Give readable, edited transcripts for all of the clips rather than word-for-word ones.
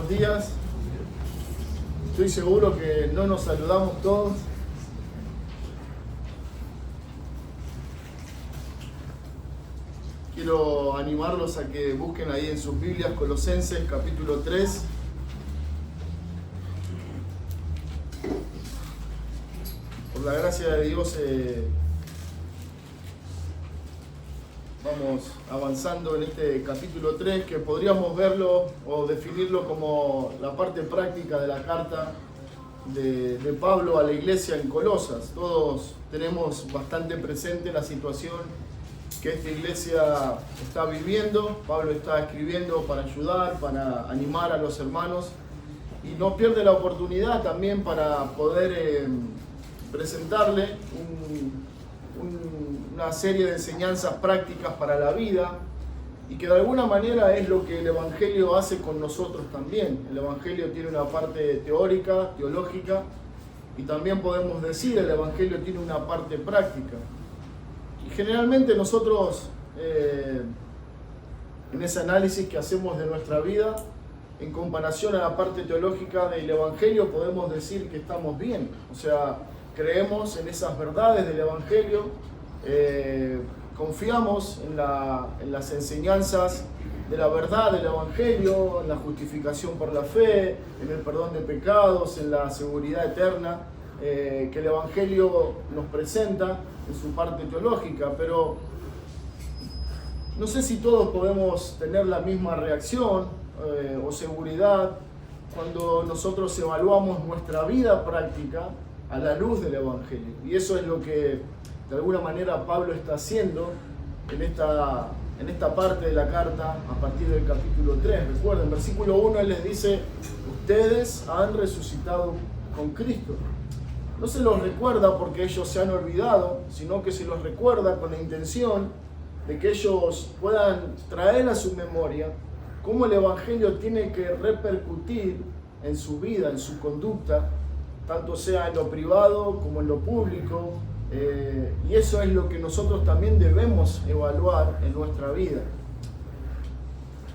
buenos días. Estoy seguro que no nos saludamos todos. Quiero animarlos a que busquen ahí en sus Biblias Colosenses capítulo 3. Por la gracia de Dios vamos avanzando en este capítulo 3, que podríamos verlo o definirlo como la parte práctica de la carta de Pablo a la iglesia en Colosas. Todos tenemos bastante presente la situación que esta iglesia está viviendo. Pablo está escribiendo para ayudar, para animar a los hermanos, y no pierde la oportunidad también para poder presentarle una serie de enseñanzas prácticas para la vida, y que de alguna manera es lo que el Evangelio hace con nosotros también. El Evangelio tiene una parte teórica, teológica, y también podemos decir el Evangelio tiene una parte práctica. Y generalmente nosotros, en ese análisis que hacemos de nuestra vida, en comparación a la parte teológica del Evangelio, podemos decir que estamos bien. O sea, creemos en esas verdades del Evangelio, confiamos en las enseñanzas de la verdad del Evangelio, en la justificación por la fe, en el perdón de pecados, en la seguridad eterna que el Evangelio nos presenta en su parte teológica. Pero no sé si todos podemos tener la misma reacción o seguridad cuando nosotros evaluamos nuestra vida práctica a la luz del Evangelio. Y eso es lo que de alguna manera Pablo está haciendo en esta parte de la carta a partir del capítulo 3. Recuerden, versículo 1 él les dice: ustedes han resucitado con Cristo. No se los recuerda porque ellos se han olvidado, sino que se los recuerda con la intención de que ellos puedan traer a su memoria cómo el Evangelio tiene que repercutir en su vida, en su conducta, tanto sea en lo privado como en lo público. Y eso es lo que nosotros también debemos evaluar en nuestra vida.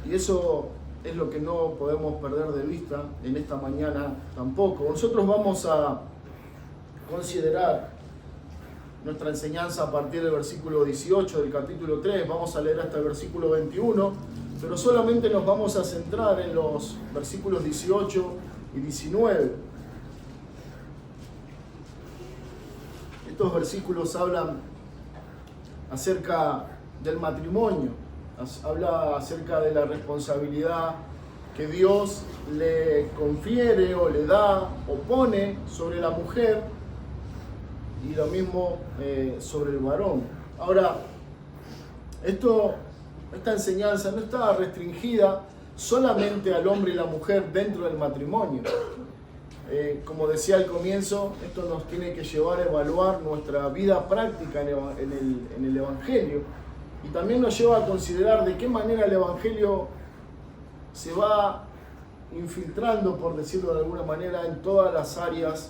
Y eso es lo que no podemos perder de vista en esta mañana tampoco. Nosotros vamos a considerar nuestra enseñanza a partir del versículo 18 del capítulo 3. Vamos a leer hasta el versículo 21, pero solamente nos vamos a centrar en los versículos 18 y 19. Estos versículos hablan acerca del matrimonio, habla acerca de la responsabilidad que Dios le confiere o le da o pone sobre la mujer, y lo mismo sobre el varón. Ahora, esta enseñanza no está restringida solamente al hombre y la mujer dentro del matrimonio. Como decía al comienzo, esto nos tiene que llevar a evaluar nuestra vida práctica en el Evangelio, y también nos lleva a considerar de qué manera el Evangelio se va infiltrando, por decirlo de alguna manera, en todas las áreas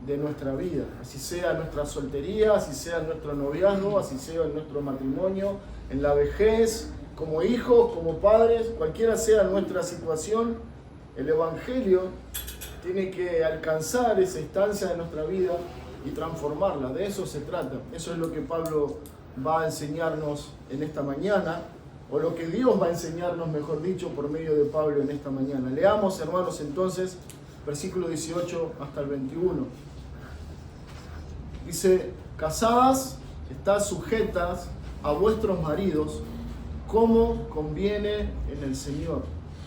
de nuestra vida, así sea en nuestra soltería, así sea en nuestro noviazgo, así sea en nuestro matrimonio, en la vejez, como hijos, como padres, cualquiera sea nuestra situación. El Evangelio tiene que alcanzar esa instancia de nuestra vida y transformarla. De eso se trata. Eso es lo que Pablo va a enseñarnos en esta mañana, o lo que Dios va a enseñarnos, mejor dicho, por medio de Pablo en esta mañana. Leamos, hermanos, entonces, versículo 18 hasta el 21. Dice: casadas, estad sujetas a vuestros maridos, como conviene en el Señor.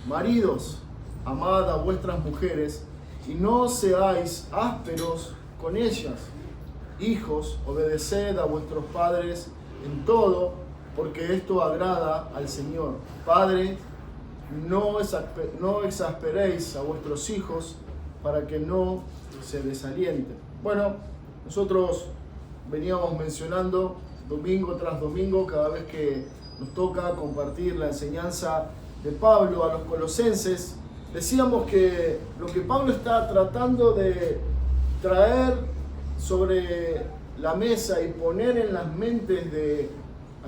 Maridos, amad a vuestras mujeres, y no seáis ásperos con ellas. Hijos, obedeced a vuestros padres en todo, porque esto agrada al Señor. Padres, no exasperéis a vuestros hijos, para que no se desalienten. Bueno, nosotros veníamos mencionando domingo tras domingo, cada vez que nos toca compartir la enseñanza de Pablo a los colosenses, decíamos que lo que Pablo está tratando de traer sobre la mesa y poner en las mentes de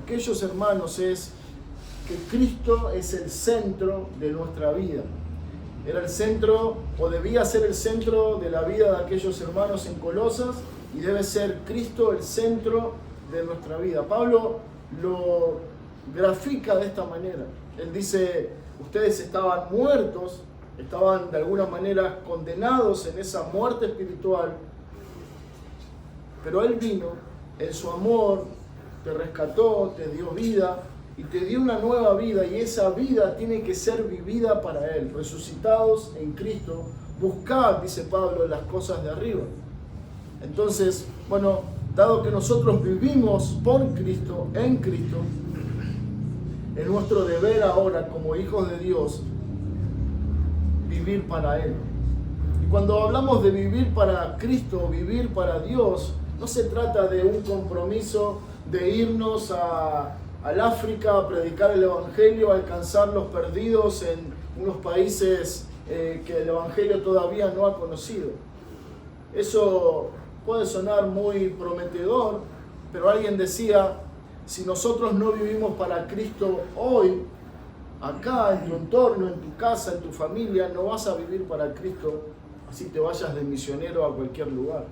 aquellos hermanos es que Cristo es el centro de nuestra vida. Era el centro, o debía ser el centro de la vida de aquellos hermanos en Colosas, y debe ser Cristo el centro de nuestra vida. Pablo lo grafica de esta manera. Él dice, ustedes estaban muertos, estaban de alguna manera condenados en esa muerte espiritual, pero Él vino, en su amor, te rescató, te dio vida y te dio una nueva vida, y esa vida tiene que ser vivida para Él. Resucitados en Cristo, buscad, dice Pablo, las cosas de arriba. Entonces, bueno, dado que nosotros vivimos por Cristo, en Cristo, es nuestro deber ahora como hijos de Dios vivir para Él. Y cuando hablamos de vivir para Cristo, vivir para Dios, no se trata de un compromiso de irnos al África a predicar el Evangelio, a alcanzar los perdidos en unos países que el Evangelio todavía no ha conocido. Eso puede sonar muy prometedor, pero alguien decía, si nosotros no vivimos para Cristo hoy, acá, en tu entorno, en tu casa, en tu familia, no vas a vivir para Cristo así te vayas de misionero a cualquier lugar.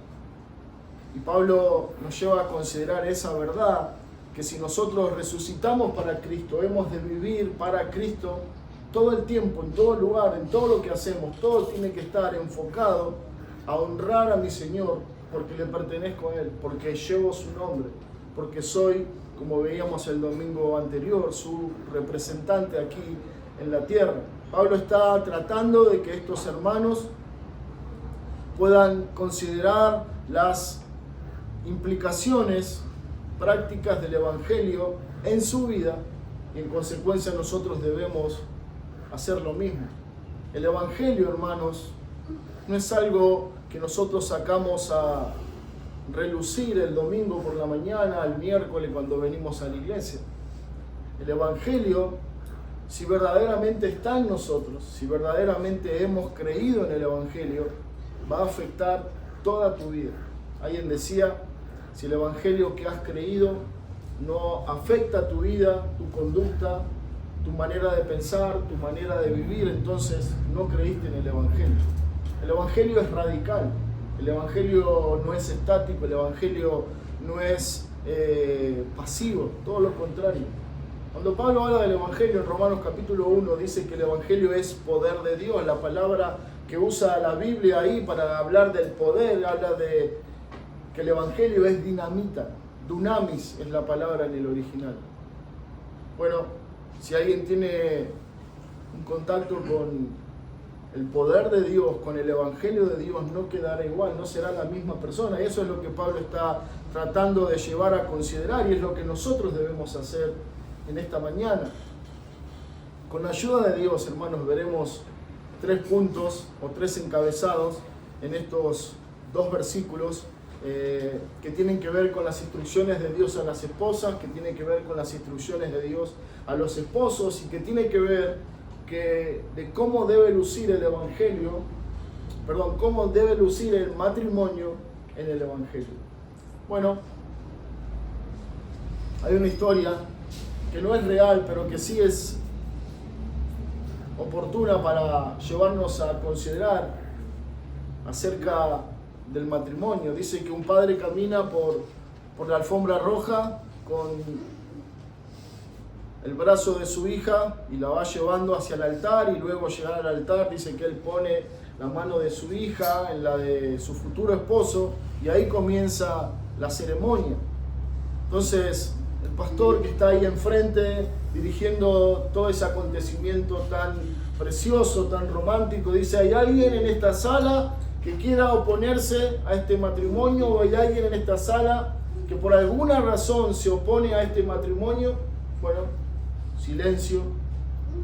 Y Pablo nos lleva a considerar esa verdad, que si nosotros resucitamos para Cristo, hemos de vivir para Cristo todo el tiempo, en todo lugar, en todo lo que hacemos. Todo tiene que estar enfocado a honrar a mi Señor, porque le pertenezco a Él, porque llevo su nombre, porque soy, como veíamos el domingo anterior, su representante aquí en la tierra. Pablo está tratando de que estos hermanos puedan considerar las implicaciones prácticas del Evangelio en su vida, y en consecuencia nosotros debemos hacer lo mismo. El Evangelio, hermanos, no es algo que nosotros sacamos a relucir el domingo por la mañana, el miércoles cuando venimos a la iglesia. El Evangelio, si verdaderamente está en nosotros, si verdaderamente hemos creído en el Evangelio, va a afectar toda tu vida. Alguien decía, si el Evangelio que has creído no afecta tu vida, tu conducta, tu manera de pensar, tu manera de vivir, entonces no creíste en el Evangelio. El Evangelio es radical, el Evangelio no es estático, el Evangelio no es pasivo, todo lo contrario. Cuando Pablo habla del Evangelio en Romanos capítulo 1, dice que el Evangelio es poder de Dios. La palabra que usa la Biblia ahí para hablar del poder, habla de que el Evangelio es dinamita, dunamis es la palabra en el original. Bueno, si alguien tiene un contacto con el poder de Dios, con el Evangelio de Dios, no quedará igual, no será la misma persona. Eso es lo que Pablo está tratando de llevar a considerar, y es lo que nosotros debemos hacer en esta mañana. Con la ayuda de Dios, hermanos, veremos 3 puntos o 3 encabezados en estos 2 versículos que tienen que ver con las instrucciones de Dios a las esposas, que tienen que ver con las instrucciones de Dios a los esposos, y que tiene que ver de cómo debe lucir el Evangelio, cómo debe lucir el matrimonio en el Evangelio. Bueno, hay una historia que no es real, pero que sí es oportuna para llevarnos a considerar acerca del matrimonio. Dice que un padre camina por la alfombra roja con el brazo de su hija y la va llevando hacia el altar, y luego llegar al altar dice que él pone la mano de su hija en la de su futuro esposo, y ahí comienza la ceremonia. Entonces el pastor que está ahí enfrente dirigiendo todo ese acontecimiento tan precioso, tan romántico, dice: ¿hay alguien en esta sala que quiera oponerse a este matrimonio? ¿O hay alguien en esta sala que por alguna razón se opone a este matrimonio? Bueno, silencio.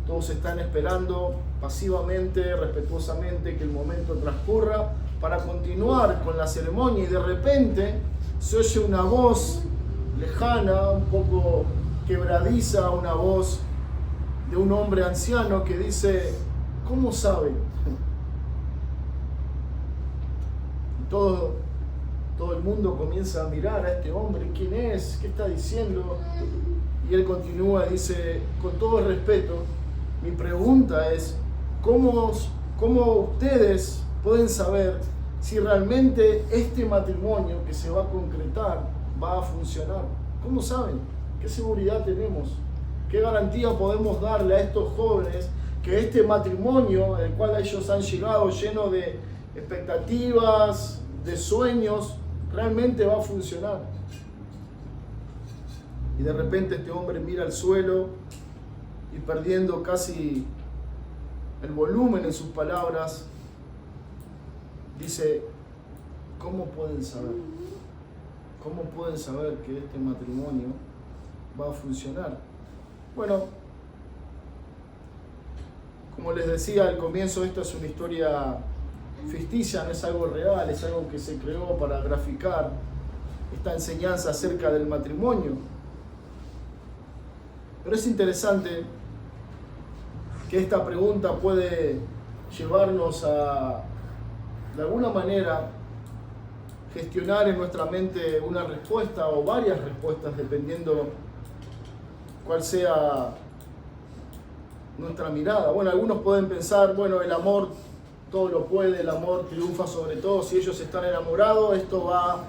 Todos están esperando pasivamente, respetuosamente que el momento transcurra para continuar con la ceremonia, y de repente se oye una voz lejana, un poco quebradiza, una voz de un hombre anciano que dice: ¿cómo sabe? Y todo el mundo comienza a mirar a este hombre. ¿Quién es? ¿Qué está diciendo? Y él continúa y dice: con todo respeto, mi pregunta es: ¿cómo ¿Cómo ustedes pueden saber si realmente este matrimonio que se va a concretar va a funcionar? ¿Cómo saben? ¿Qué seguridad tenemos? ¿Qué garantía podemos darle a estos jóvenes que este matrimonio, el cual ellos han llegado lleno de expectativas, de sueños, realmente va a funcionar? Y de repente este hombre mira al suelo y, perdiendo casi el volumen en sus palabras, dice: ¿cómo pueden saber? ¿Cómo pueden saber que este matrimonio va a funcionar? Bueno, como les decía al comienzo, esta es una historia ficticia, no es algo real, es algo que se creó para graficar esta enseñanza acerca del matrimonio. Pero es interesante que esta pregunta puede llevarnos a, de alguna manera, gestionar en nuestra mente una respuesta o varias respuestas, dependiendo cuál sea nuestra mirada. Bueno, algunos pueden pensar, bueno, el amor todo lo puede, el amor triunfa sobre todo, si ellos están enamorados, esto va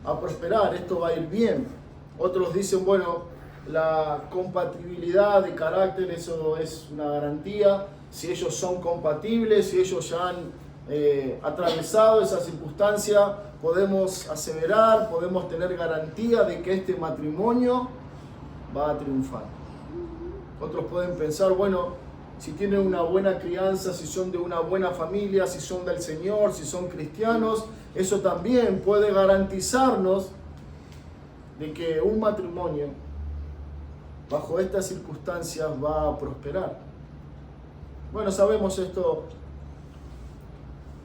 a prosperar, esto va a ir bien. Otros dicen, bueno, la compatibilidad de carácter, eso es una garantía, si ellos son compatibles, si ellos ya han atravesado esa circunstancia, podemos aseverar, podemos tener garantía de que este matrimonio va a triunfar. Otros pueden pensar, bueno, si tienen una buena crianza, si son de una buena familia, si son del Señor, si son cristianos, eso también puede garantizarnos de que un matrimonio bajo estas circunstancias va a prosperar. Bueno, sabemos esto,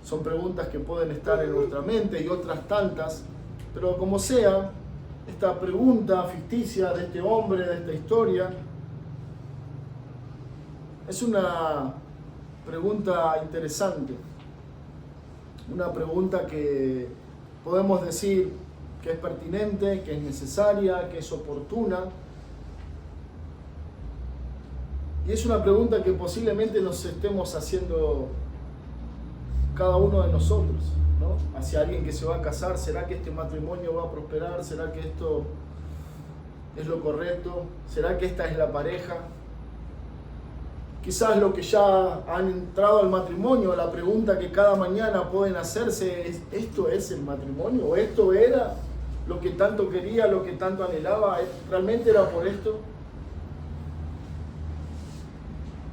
son preguntas que pueden estar en nuestra mente y otras tantas, pero como sea, esta pregunta ficticia de este hombre, de esta historia, es una pregunta interesante, una pregunta que podemos decir que es pertinente, que es necesaria, que es oportuna. Y es una pregunta que posiblemente nos estemos haciendo cada uno de nosotros, ¿no? Hacia alguien que se va a casar, ¿será que este matrimonio va a prosperar? ¿Será que esto es lo correcto? ¿Será que esta es la pareja? Quizás lo que ya han entrado al matrimonio, la pregunta que cada mañana pueden hacerse es: ¿esto es el matrimonio? ¿O esto era lo que tanto quería, lo que tanto anhelaba? ¿Realmente era por esto?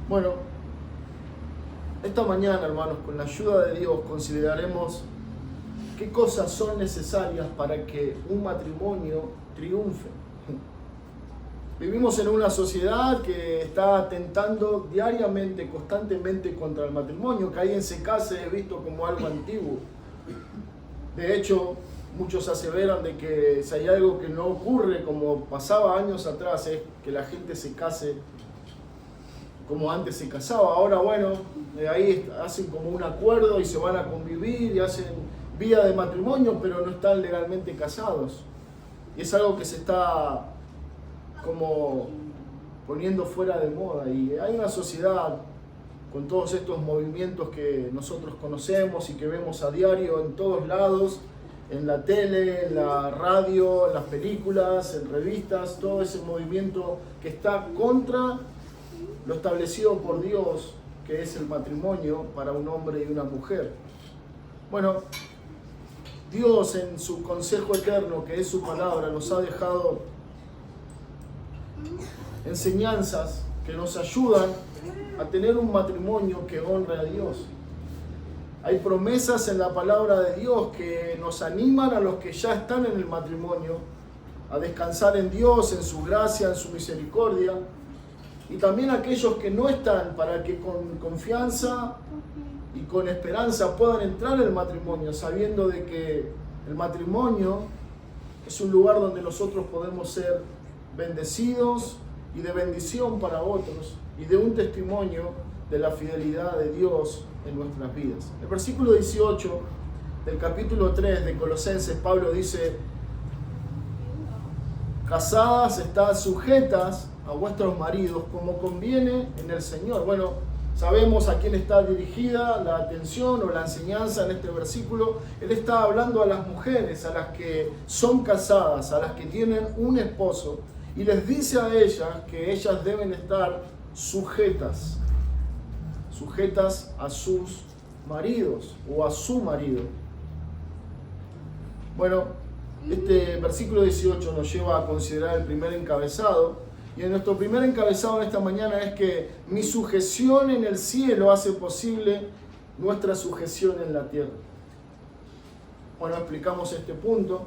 Bueno, esta mañana, hermanos, con la ayuda de Dios, consideraremos qué cosas son necesarias para que un matrimonio triunfe. Vivimos en una sociedad que está atentando diariamente, constantemente contra el matrimonio. Que alguien se case es visto como algo antiguo. De hecho, muchos aseveran de que si hay algo que no ocurre como pasaba años atrás, es que la gente se case como antes se casaba. Ahora, bueno, ahí hacen como un acuerdo y se van a convivir y hacen vida de matrimonio, pero no están legalmente casados. Y es algo que se está como poniendo fuera de moda. Y hay una sociedad con todos estos movimientos que nosotros conocemos y que vemos a diario en todos lados, en la tele, en la radio, en las películas, en revistas, todo ese movimiento que está contra lo establecido por Dios, que es el matrimonio para un hombre y una mujer. Bueno, Dios en su consejo eterno, que es su palabra, nos ha dejado enseñanzas que nos ayudan a tener un matrimonio que honre a Dios. Hay promesas en la palabra de Dios que nos animan a los que ya están en el matrimonio a descansar en Dios, en su gracia, en su misericordia. Y también aquellos que no están, para que con confianza y con esperanza puedan entrar en el matrimonio, sabiendo de que el matrimonio es un lugar donde nosotros podemos ser bendecidos y de bendición para otros, y de un testimonio de la fidelidad de Dios en nuestras vidas. El versículo 18 del capítulo 3 de Colosenses, Pablo dice: casadas, estad sujetas a vuestros maridos como conviene en el Señor. Bueno, Sabemos a quién está dirigida la atención o la enseñanza en este versículo. Él está hablando a las mujeres, a las que son casadas, a las que tienen un esposo, y les dice a ellas que ellas deben estar sujetas a sus maridos o a su marido. Bueno, este versículo 18 nos lleva a considerar el primer encabezado. Y en nuestro primer encabezado en esta mañana es que mi sujeción en el cielo hace posible nuestra sujeción en la tierra. Bueno, explicamos este punto.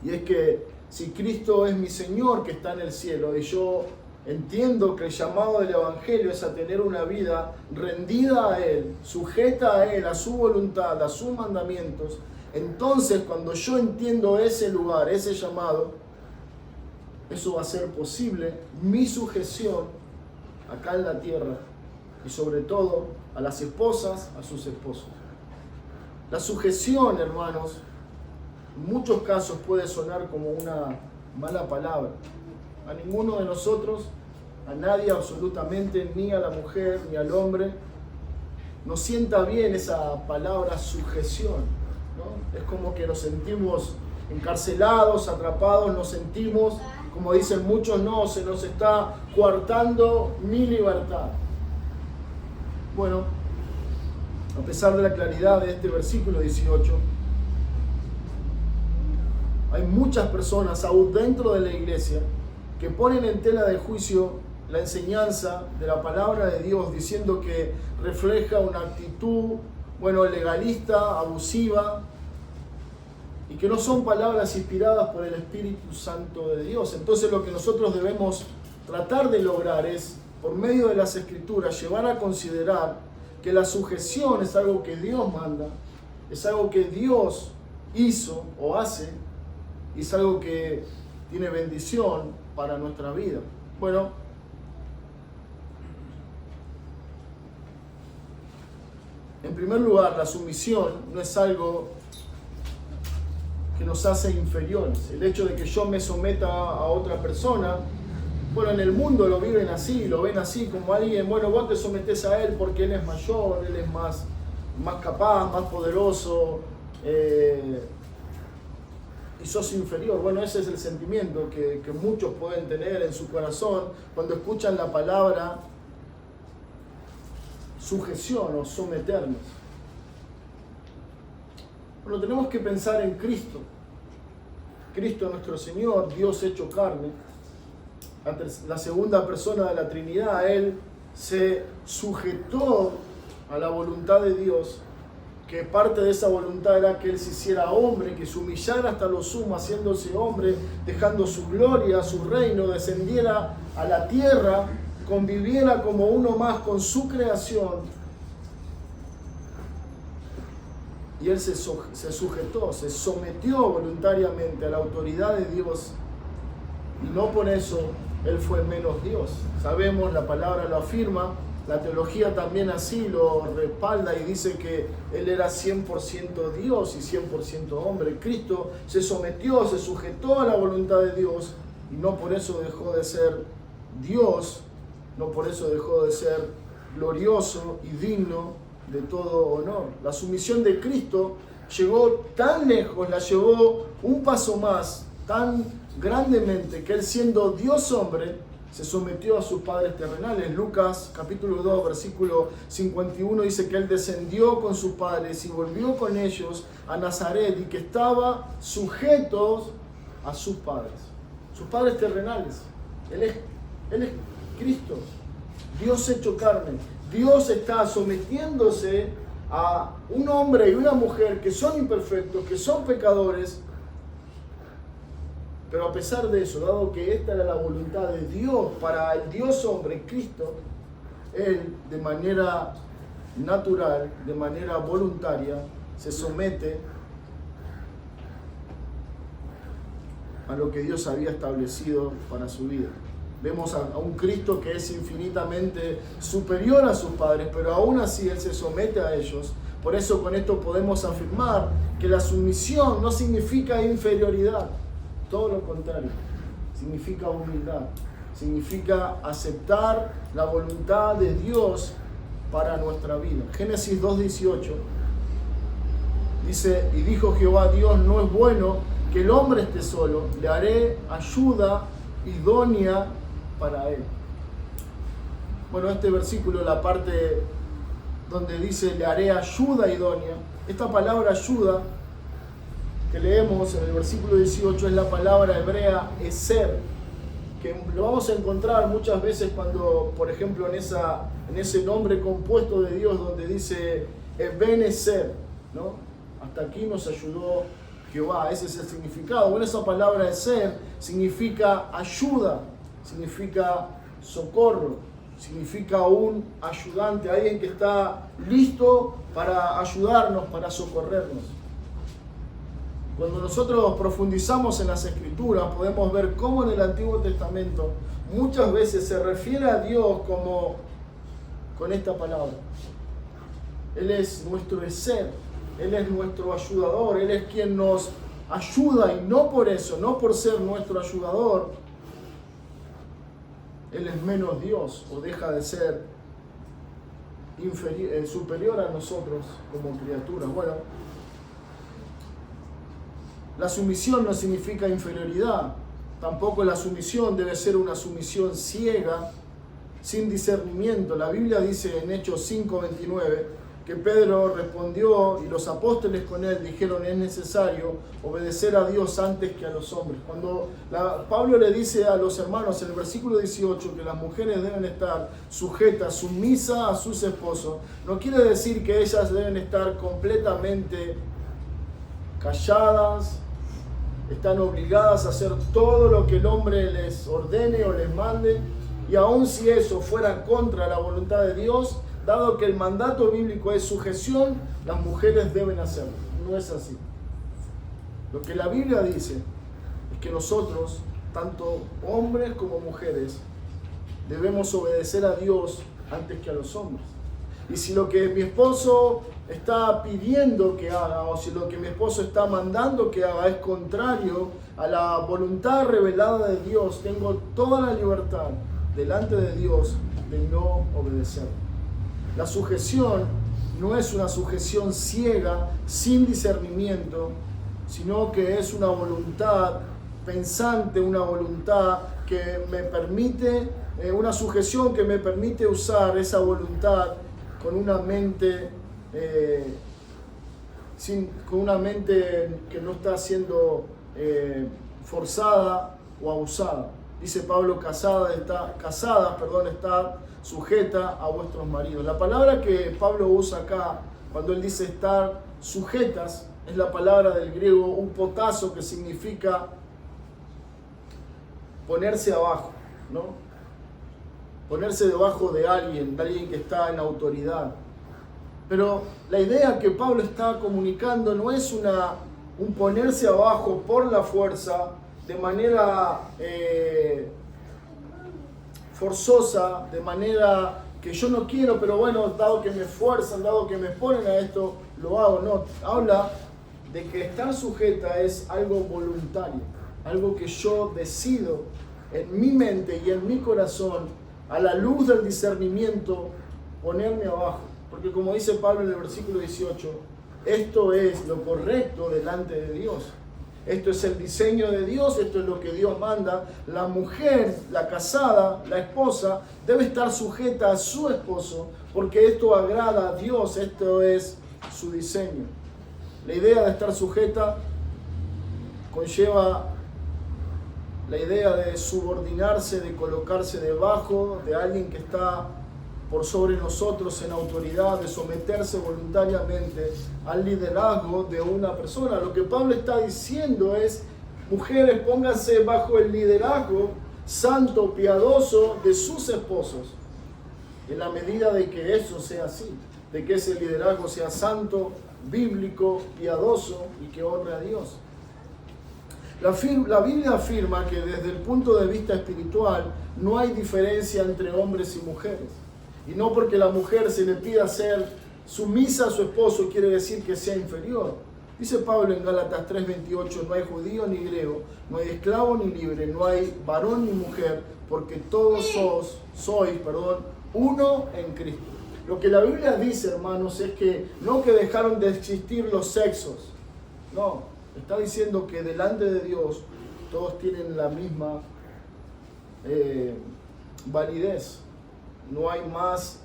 Y es que si Cristo es mi Señor que está en el cielo, y yo entiendo que el llamado del Evangelio es a tener una vida rendida a Él, sujeta a Él, a su voluntad, a sus mandamientos, entonces cuando yo entiendo ese lugar, ese llamado, eso va a ser posible mi sujeción acá en la tierra y sobre todo a las esposas, a sus esposos. La sujeción, hermanos, en muchos casos puede sonar como una mala palabra. A ninguno de nosotros, a nadie absolutamente, ni a la mujer ni al hombre, nos sienta bien esa palabra sujeción, ¿no? Es como que nos sentimos encarcelados, atrapados, nos sentimos, como dicen muchos, no, se nos está coartando mi libertad. Bueno, a pesar de la claridad de este versículo 18, hay muchas personas aún dentro de la iglesia que ponen en tela de juicio la enseñanza de la palabra de Dios, diciendo que refleja una actitud, legalista, abusiva, y que no son palabras inspiradas por el Espíritu Santo de Dios. Entonces lo que nosotros debemos tratar de lograr es, por medio de las Escrituras, llevar a considerar que la sujeción es algo que Dios manda, es algo que Dios hizo o hace, y es algo que tiene bendición para nuestra vida. Bueno, en primer lugar, la sumisión no es algo que nos hace inferiores. El hecho de que yo me someta a otra persona, en el mundo lo viven así, lo ven así como alguien, vos te sometés a él porque él es mayor, él es más capaz, más poderoso, y sos inferior. Ese es el sentimiento que muchos pueden tener en su corazón cuando escuchan la palabra sujeción o someternos. Tenemos que pensar en Cristo. Cristo nuestro Señor, Dios hecho carne, la segunda persona de la Trinidad. Él se sujetó a la voluntad de Dios, que parte de esa voluntad era que Él se hiciera hombre, que se humillara hasta lo sumo, haciéndose hombre, dejando su gloria, su reino, descendiera a la tierra, conviviera como uno más con su creación. Y Él se sujetó, se sometió voluntariamente a la autoridad de Dios. Y no por eso Él fue menos Dios. Sabemos, la palabra lo afirma, la teología también así lo respalda y dice que Él era 100% Dios y 100% hombre. Cristo se sometió, se sujetó a la voluntad de Dios y no por eso dejó de ser Dios, no por eso dejó de ser glorioso y digno de todo honor. La sumisión de Cristo llegó tan lejos, la llevó un paso más, tan grandemente, que Él, siendo Dios hombre, se sometió a sus padres terrenales. Lucas capítulo 2 versículo 51 dice que Él descendió con sus padres y volvió con ellos a Nazaret, y que estaba sujeto a sus padres terrenales. Él es Cristo, Dios hecho carne. Dios está sometiéndose a un hombre y una mujer que son imperfectos, que son pecadores, pero a pesar de eso, dado que esta era la voluntad de Dios para el Dios hombre, Cristo, Él de manera natural, de manera voluntaria, se somete a lo que Dios había establecido para su vida. Vemos a un Cristo que es infinitamente superior a sus padres, pero aún así Él se somete a ellos. Por eso con esto podemos afirmar que la sumisión no significa inferioridad, todo lo contrario, significa humildad, significa aceptar la voluntad de Dios para nuestra vida. Génesis 2:18 dice: y dijo Jehová Dios, no es bueno que el hombre esté solo, le haré ayuda idónea para él. Bueno, este versículo, la parte donde dice le haré ayuda idónea, esta palabra ayuda que leemos en el versículo 18 es la palabra hebrea eser, que lo vamos a encontrar muchas veces cuando, por ejemplo, en ese nombre compuesto de Dios donde dice Ebenezer, ¿no? Hasta aquí nos ayudó Jehová, ese es el significado. Bueno, esa palabra eser significa ayuda, significa socorro, significa un ayudante, alguien que está listo para ayudarnos, para socorrernos. Cuando nosotros profundizamos en las Escrituras, podemos ver cómo en el Antiguo Testamento muchas veces se refiere a Dios como con esta palabra. Él es nuestro ser, Él es nuestro ayudador, Él es quien nos ayuda, y no por eso, no por ser nuestro ayudador, Él es menos Dios o deja de ser superior a nosotros como criaturas. Bueno, la sumisión no significa inferioridad. Tampoco la sumisión debe ser una sumisión ciega, sin discernimiento. La Biblia dice en Hechos 5:29 que Pedro respondió y los apóstoles con él dijeron: es necesario obedecer a Dios antes que a los hombres. Cuando Pablo le dice a los hermanos en el versículo 18 que las mujeres deben estar sujetas, sumisas a sus esposos, no quiere decir que ellas deben estar completamente calladas, están obligadas a hacer todo lo que el hombre les ordene o les mande, y aun si eso fuera contra la voluntad de Dios, dado que el mandato bíblico es sujeción, las mujeres deben hacerlo. No es así. Lo que la Biblia dice es que nosotros, tanto hombres como mujeres, debemos obedecer a Dios antes que a los hombres. Y si lo que mi esposo está pidiendo que haga, o si lo que mi esposo está mandando que haga es contrario a la voluntad revelada de Dios, tengo toda la libertad delante de Dios de no obedecer. La sujeción no es una sujeción ciega, sin discernimiento, sino que es una voluntad pensante, una voluntad que me permite, una sujeción que me permite usar esa voluntad con una mente que no está siendo forzada o abusada. Dice Pablo, casadas está sujeta a vuestros maridos. La palabra que Pablo usa acá, cuando él dice estar sujetas, es la palabra del griego upotazo, que significa ponerse abajo, ¿no? Ponerse debajo de alguien que está en autoridad. Pero la idea que Pablo está comunicando no es un ponerse abajo por la fuerza, de manera forzosa, de manera que yo no quiero, pero bueno, dado que me fuerzan, dado que me ponen a esto, lo hago. No, habla de que estar sujeta es algo voluntario, algo que yo decido en mi mente y en mi corazón, a la luz del discernimiento, ponerme abajo. Porque como dice Pablo en el versículo 18, esto es lo correcto delante de Dios. Esto es el diseño de Dios, esto es lo que Dios manda. La mujer, la casada, la esposa, debe estar sujeta a su esposo, porque esto agrada a Dios, esto es su diseño. La idea de estar sujeta conlleva la idea de subordinarse, de colocarse debajo de alguien que está por sobre nosotros en autoridad, de someterse voluntariamente al liderazgo de una persona. Lo que Pablo está diciendo es: mujeres, pónganse bajo el liderazgo santo, piadoso de sus esposos, en la medida de que eso sea así, de que ese liderazgo sea santo, bíblico, piadoso y que honre a Dios. La Biblia afirma que desde el punto de vista espiritual no hay diferencia entre hombres y mujeres. Y no porque la mujer se le pida ser sumisa a su esposo quiere decir que sea inferior. Dice Pablo en Gálatas 3:28, no hay judío ni griego, no hay esclavo ni libre, no hay varón ni mujer, porque todos sois uno en Cristo. Lo que la Biblia dice, hermanos, es que no que dejaron de existir los sexos. No, está diciendo que delante de Dios todos tienen la misma validez. No hay más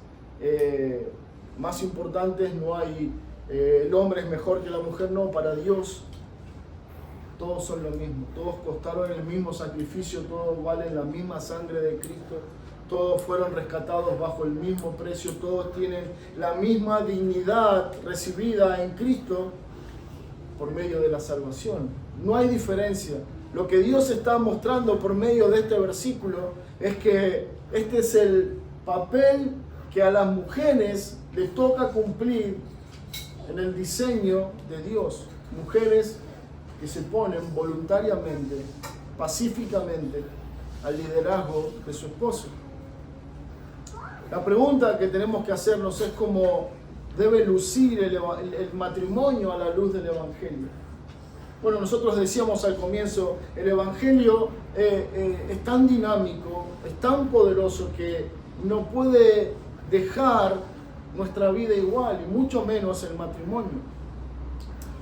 importantes, no hay el hombre es mejor que la mujer. No, para Dios todos son lo mismo, todos costaron el mismo sacrificio, todos valen la misma sangre de Cristo, todos fueron rescatados bajo el mismo precio, todos tienen la misma dignidad recibida en Cristo por medio de la salvación. No hay diferencia. Lo que Dios está mostrando por medio de este versículo es que este es el papel que a las mujeres les toca cumplir en el diseño de Dios. Mujeres que se ponen voluntariamente, pacíficamente, al liderazgo de su esposo. La pregunta que tenemos que hacernos es cómo debe lucir el matrimonio a la luz del Evangelio. Bueno, nosotros decíamos al comienzo, el Evangelio es tan dinámico, es tan poderoso que no puede dejar nuestra vida igual, y mucho menos el matrimonio.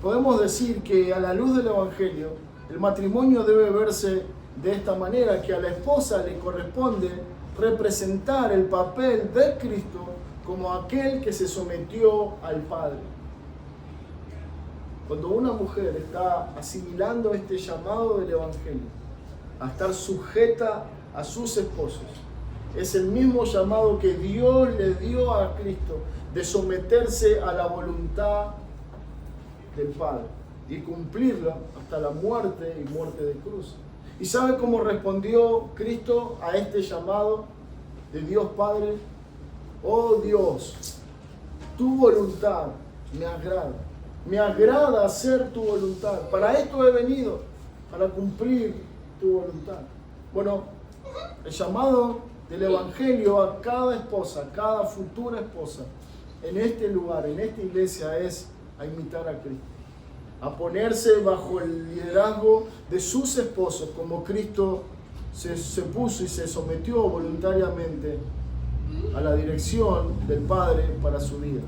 Podemos decir que a la luz del Evangelio, el matrimonio debe verse de esta manera, que a la esposa le corresponde representar el papel de Cristo como aquel que se sometió al Padre. Cuando una mujer está asimilando este llamado del Evangelio, a estar sujeta a sus esposos, es el mismo llamado que Dios le dio a Cristo de someterse a la voluntad del Padre y cumplirla hasta la muerte y muerte de cruz. ¿Y sabe cómo respondió Cristo a este llamado de Dios Padre? Oh Dios, tu voluntad me agrada. Me agrada hacer tu voluntad. Para esto he venido, para cumplir tu voluntad. Bueno, el llamado del Evangelio a cada esposa, cada futura esposa, en este lugar, en esta iglesia, es a imitar a Cristo, a ponerse bajo el liderazgo de sus esposos, como Cristo se puso y se sometió voluntariamente a la dirección del Padre para su vida.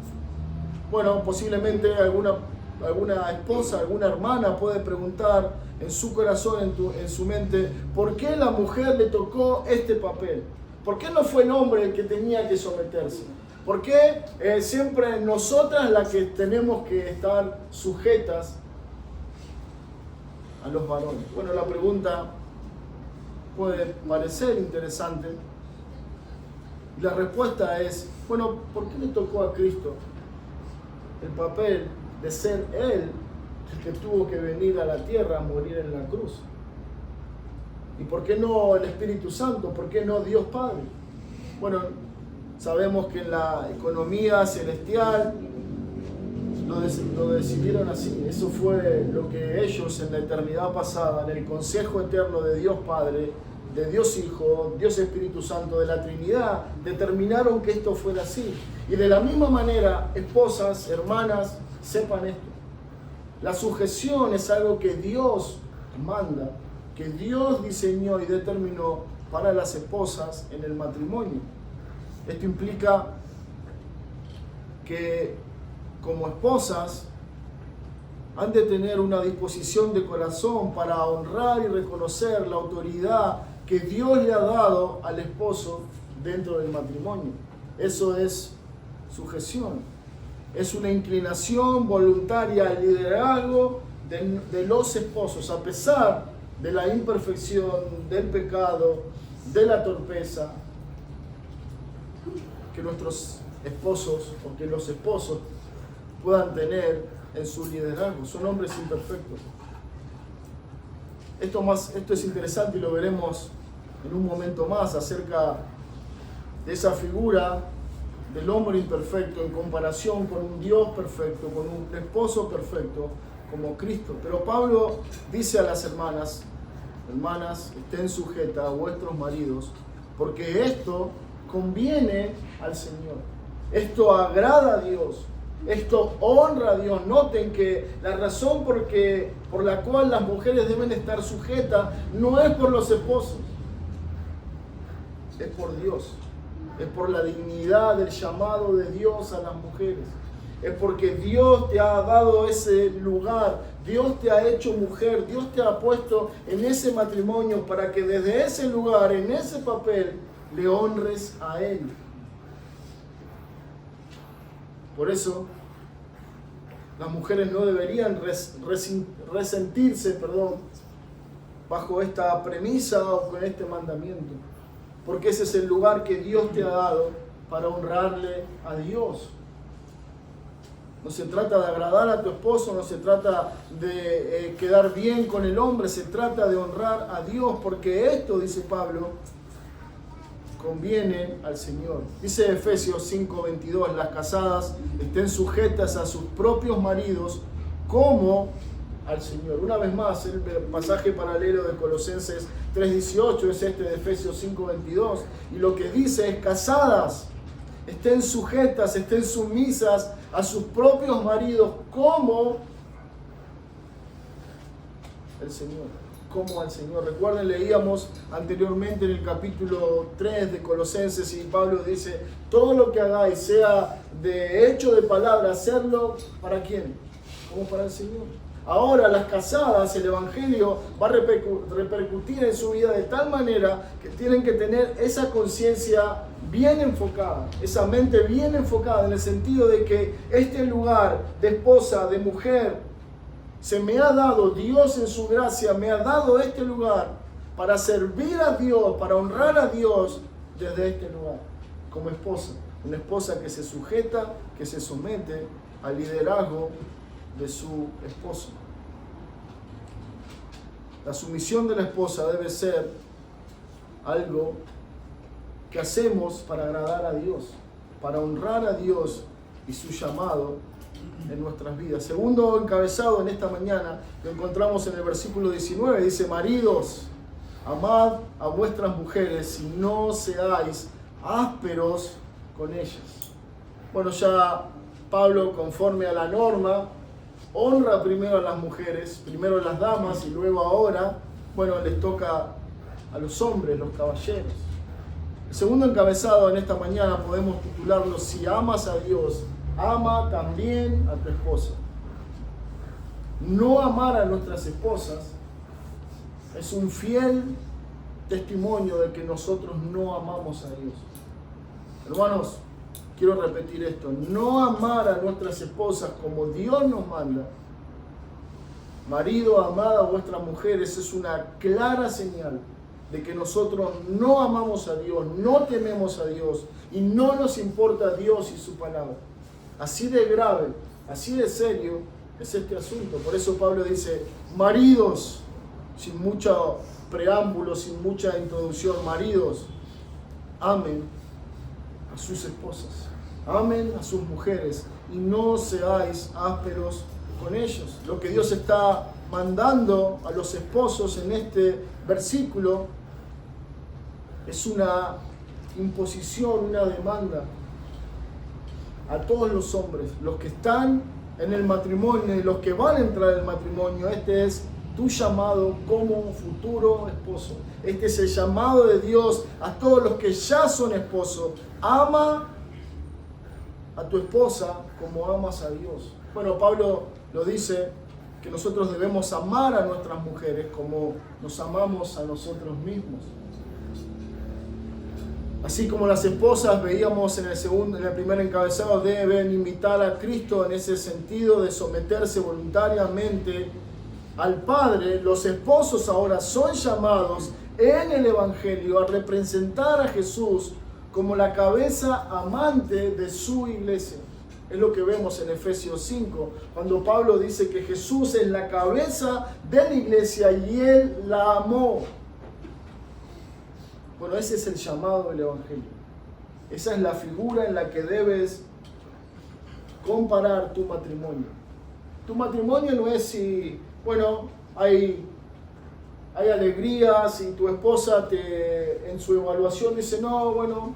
Bueno, posiblemente alguna esposa, alguna hermana puede preguntar en su corazón, en su mente, ¿por qué la mujer le tocó este papel? ¿Por qué no fue el hombre el que tenía que someterse? ¿Por qué siempre nosotras las que tenemos que estar sujetas a los varones? Bueno, la pregunta puede parecer interesante. Y la respuesta es, bueno, ¿por qué le tocó a Cristo el papel de ser Él el que tuvo que venir a la tierra a morir en la cruz? ¿Y por qué no el Espíritu Santo? ¿Por qué no Dios Padre? Bueno, sabemos que en la economía celestial lo decidieron así. Eso fue lo que ellos en la eternidad pasada, en el consejo eterno de Dios Padre, de Dios Hijo, Dios Espíritu Santo, de la Trinidad, determinaron que esto fuera así. Y de la misma manera, esposas, hermanas, sepan esto. La sujeción es algo que Dios manda, que Dios diseñó y determinó para las esposas en el matrimonio. Esto implica que como esposas han de tener una disposición de corazón para honrar y reconocer la autoridad que Dios le ha dado al esposo dentro del matrimonio. Eso es sujeción. Es una inclinación voluntaria al liderazgo de los esposos, a pesar de la imperfección, del pecado, de la torpeza que nuestros esposos o que los esposos puedan tener en su liderazgo. Son hombres imperfectos. Esto es interesante y lo veremos en un momento más acerca de esa figura del hombre imperfecto en comparación con un Dios perfecto, con un esposo perfecto como Cristo. Pero Pablo dice a las hermanas, estén sujetas a vuestros maridos, porque esto conviene al Señor. Esto agrada a Dios. Esto honra a Dios. Noten que la razón por la cual las mujeres deben estar sujetas no es por los esposos, es por Dios. Es por la dignidad del llamado de Dios a las mujeres. Es porque Dios te ha dado ese lugar, Dios te ha hecho mujer, Dios te ha puesto en ese matrimonio para que desde ese lugar, en ese papel, le honres a Él. Por eso, las mujeres no deberían resentirse, bajo esta premisa o con este mandamiento, porque ese es el lugar que Dios te ha dado para honrarle a Dios. No se trata de agradar a tu esposo, no se trata de quedar bien con el hombre, se trata de honrar a Dios, porque esto, dice Pablo, conviene al Señor. Dice Efesios 5:22, las casadas estén sujetas a sus propios maridos como al Señor. Una vez más, el pasaje paralelo de Colosenses 3:18 es este de Efesios 5:22, y lo que dice es: casadas, estén sujetas, estén sumisas a sus propios maridos como el Señor, como al Señor. Recuerden, leíamos anteriormente en el capítulo 3 de Colosenses, y Pablo dice: todo lo que hagáis, sea de hecho, de palabra, hacerlo ¿para quién? Como para el Señor. Ahora las casadas, el Evangelio va a repercutir en su vida de tal manera que tienen que tener esa conciencia bien enfocada, esa mente bien enfocada, en el sentido de que este lugar de esposa, de mujer, se me ha dado, Dios en su gracia me ha dado este lugar para servir a Dios, para honrar a Dios desde este lugar, como esposa. Una esposa que se sujeta, que se somete al liderazgo de su esposo. La sumisión de la esposa debe ser algo que hacemos para agradar a Dios, para honrar a Dios y su llamado en nuestras vidas. Segundo encabezado en esta mañana lo encontramos en el versículo 19, dice: maridos, amad a vuestras mujeres y no seáis ásperos con ellas. Bueno, ya Pablo, conforme a la norma, honra primero a las mujeres, primero a las damas, y luego ahora, les toca a los hombres, los caballeros. El segundo encabezado en esta mañana podemos titularlo: si amas a Dios, ama también a tu esposa. No amar a nuestras esposas es un fiel testimonio de que nosotros no amamos a Dios. Hermanos, quiero repetir esto: no amar a nuestras esposas como Dios nos manda. Marido, amad a vuestras mujeres, es una clara señal de que nosotros no amamos a Dios, no tememos a Dios y no nos importa Dios y su palabra. Así de grave, así de serio es este asunto. Por eso Pablo dice: maridos, sin mucho preámbulo, sin mucha introducción, maridos, amen a sus esposas, amen a sus mujeres y no seáis ásperos con ellos. Lo que Dios está mandando a los esposos en este versículo es una imposición, una demanda a todos los hombres, los que están en el matrimonio y los que van a entrar en el matrimonio. Este es tu llamado como futuro esposo. Este es el llamado de Dios a todos los que ya son esposos. Ama a tu esposa como amas a Dios. Bueno, Pablo lo dice, que nosotros debemos amar a nuestras mujeres como nos amamos a nosotros mismos. Así como las esposas, veíamos en el primer encabezado, deben imitar a Cristo en ese sentido de someterse voluntariamente al Padre. Los esposos ahora son llamados en el Evangelio a representar a Jesús como la cabeza amante de su iglesia. Es lo que vemos en Efesios 5, cuando Pablo dice que Jesús es la cabeza de la iglesia y Él la amó. Bueno, ese es el llamado del Evangelio. Esa es la figura en la que debes comparar tu matrimonio. Tu matrimonio no es si, hay alegría, si tu esposa en su evaluación dice, no,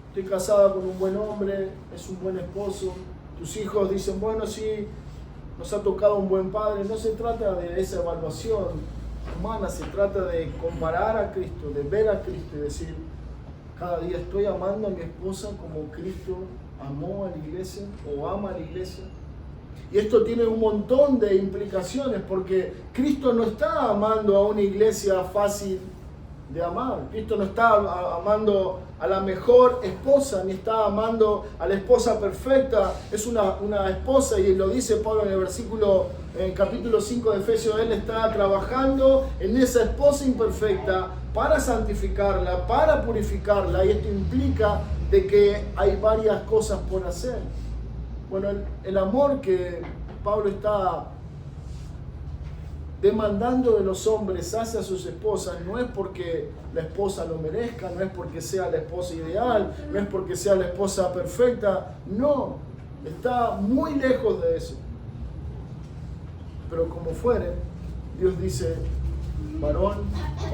estoy casada con un buen hombre, es un buen esposo, tus hijos dicen, bueno, sí, nos ha tocado un buen padre. No se trata de esa evaluación humana, se trata de comparar a Cristo, de ver a Cristo y decir, cada día estoy amando a mi esposa como Cristo amó a la iglesia o ama a la iglesia. Y esto tiene un montón de implicaciones, porque Cristo no está amando a una iglesia fácil de amar. Cristo no está amando a la mejor esposa, ni está amando a la esposa perfecta. Es una esposa, y lo dice Pablo en el capítulo 5 de Efesios. Él está trabajando en esa esposa imperfecta para santificarla, para purificarla, y esto implica de que hay varias cosas por hacer. Bueno, el amor que Pablo está demandando de los hombres hacia sus esposas no es porque la esposa lo merezca, no es porque sea la esposa ideal, no es porque sea la esposa perfecta, no, está muy lejos de eso. Pero como fuere, Dios dice, varón,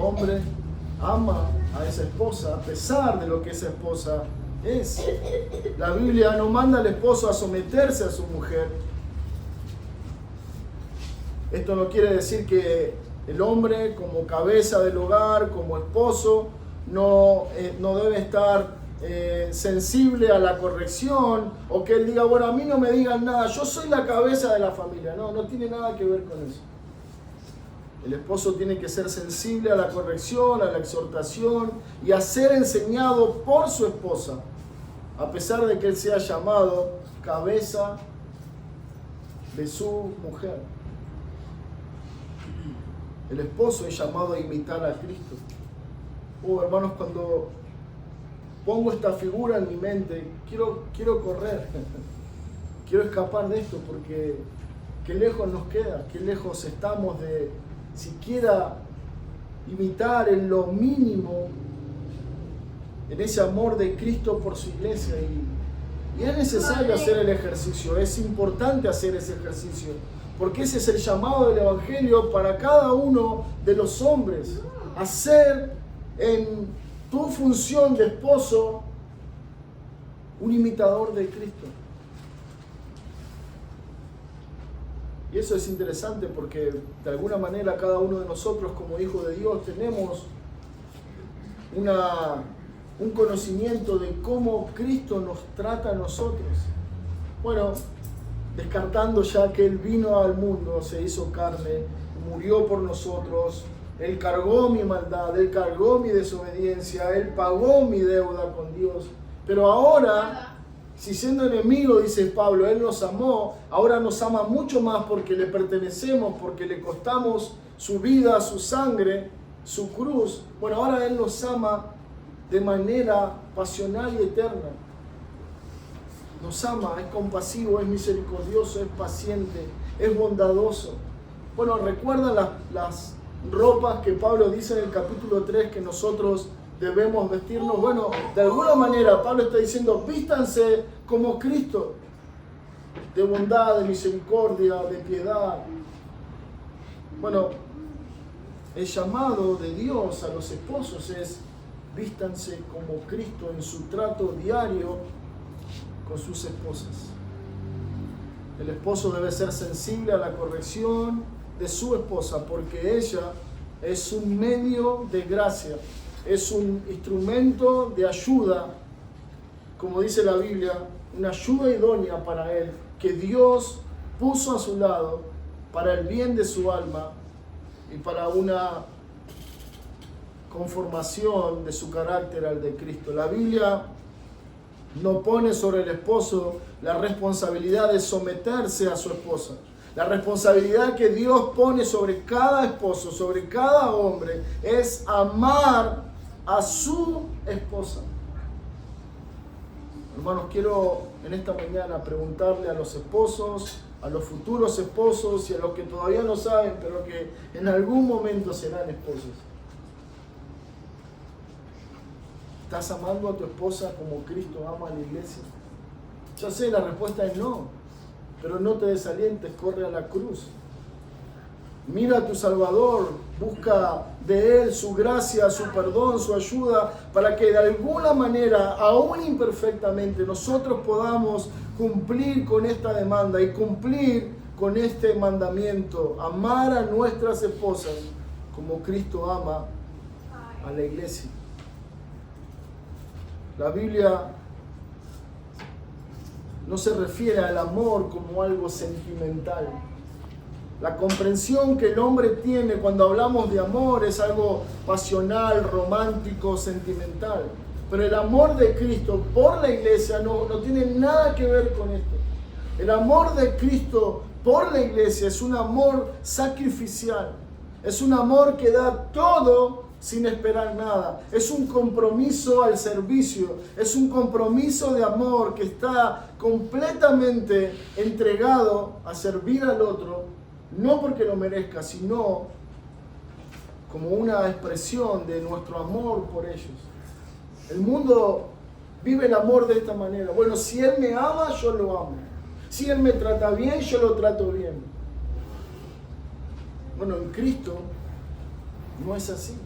hombre, ama a esa esposa a pesar de lo que esa esposa es. La Biblia no manda al esposo a someterse a su mujer. Esto no quiere decir que el hombre, como cabeza del hogar, como esposo, no debe estar sensible a la corrección, o que él diga, bueno, a mí no me digan nada, yo soy la cabeza de la familia. No tiene nada que ver con eso. El esposo tiene que ser sensible a la corrección, a la exhortación y a ser enseñado por su esposa, a pesar de que él sea llamado cabeza de su mujer. El esposo es llamado a imitar a Cristo. Hermanos, cuando pongo esta figura en mi mente, quiero correr, quiero escapar de esto, porque qué lejos nos queda, qué lejos estamos de siquiera imitar en lo mínimo en ese amor de Cristo por su iglesia. Y es necesario hacer el ejercicio, es importante hacer ese ejercicio, porque ese es el llamado del Evangelio para cada uno de los hombres, hacer en tu función de esposo un imitador de Cristo. Y eso es interesante porque de alguna manera cada uno de nosotros como hijos de Dios tenemos un conocimiento de cómo Cristo nos trata a nosotros. Bueno, descartando ya que Él vino al mundo, se hizo carne, murió por nosotros, Él cargó mi maldad, Él cargó mi desobediencia, Él pagó mi deuda con Dios. Pero ahora, si siendo enemigo, dice Pablo, Él nos amó, ahora nos ama mucho más porque le pertenecemos, porque le costamos su vida, su sangre, su cruz. Bueno, ahora Él nos ama de manera pasional y eterna. Nos ama, es compasivo, es misericordioso, es paciente, es bondadoso. Bueno, ¿recuerdan las ropas que Pablo dice en el capítulo 3 que nosotros debemos vestirnos? Bueno, de alguna manera Pablo está diciendo, vístanse como Cristo, de bondad, de misericordia, de piedad. Bueno, el llamado de Dios a los esposos es, vístanse como Cristo en su trato diario con sus esposas. El esposo debe ser sensible a la corrección de su esposa, porque ella es un medio de gracia, es un instrumento de ayuda, como dice la Biblia, una ayuda idónea para él, que Dios puso a su lado para el bien de su alma y para una conformación de su carácter al de Cristo. La Biblia no pone sobre el esposo la responsabilidad de someterse a su esposa. La responsabilidad que Dios pone sobre cada esposo, sobre cada hombre, es amar a su esposa. Hermanos, quiero en esta mañana preguntarle a los esposos, a los futuros esposos y a los que todavía no saben, pero que en algún momento serán esposos. ¿Estás amando a tu esposa como Cristo ama a la iglesia? Ya sé, la respuesta es no, pero no te desalientes, corre a la cruz. Mira a tu Salvador, busca de Él su gracia, su perdón, su ayuda, para que de alguna manera, aún imperfectamente, nosotros podamos cumplir con esta demanda y cumplir con este mandamiento, amar a nuestras esposas como Cristo ama a la iglesia. La Biblia no se refiere al amor como algo sentimental. La comprensión que el hombre tiene cuando hablamos de amor es algo pasional, romántico, sentimental. Pero el amor de Cristo por la iglesia no tiene nada que ver con esto. El amor de Cristo por la iglesia es un amor sacrificial. Es un amor que da todo sin esperar nada. Es un compromiso al servicio. Es un compromiso de amor que está completamente entregado a servir al otro. No porque lo merezca, sino como una expresión de nuestro amor por ellos. El mundo vive el amor de esta manera. Bueno, si Él me ama, yo lo amo. Si Él me trata bien, yo lo trato bien. Bueno, en Cristo no es así.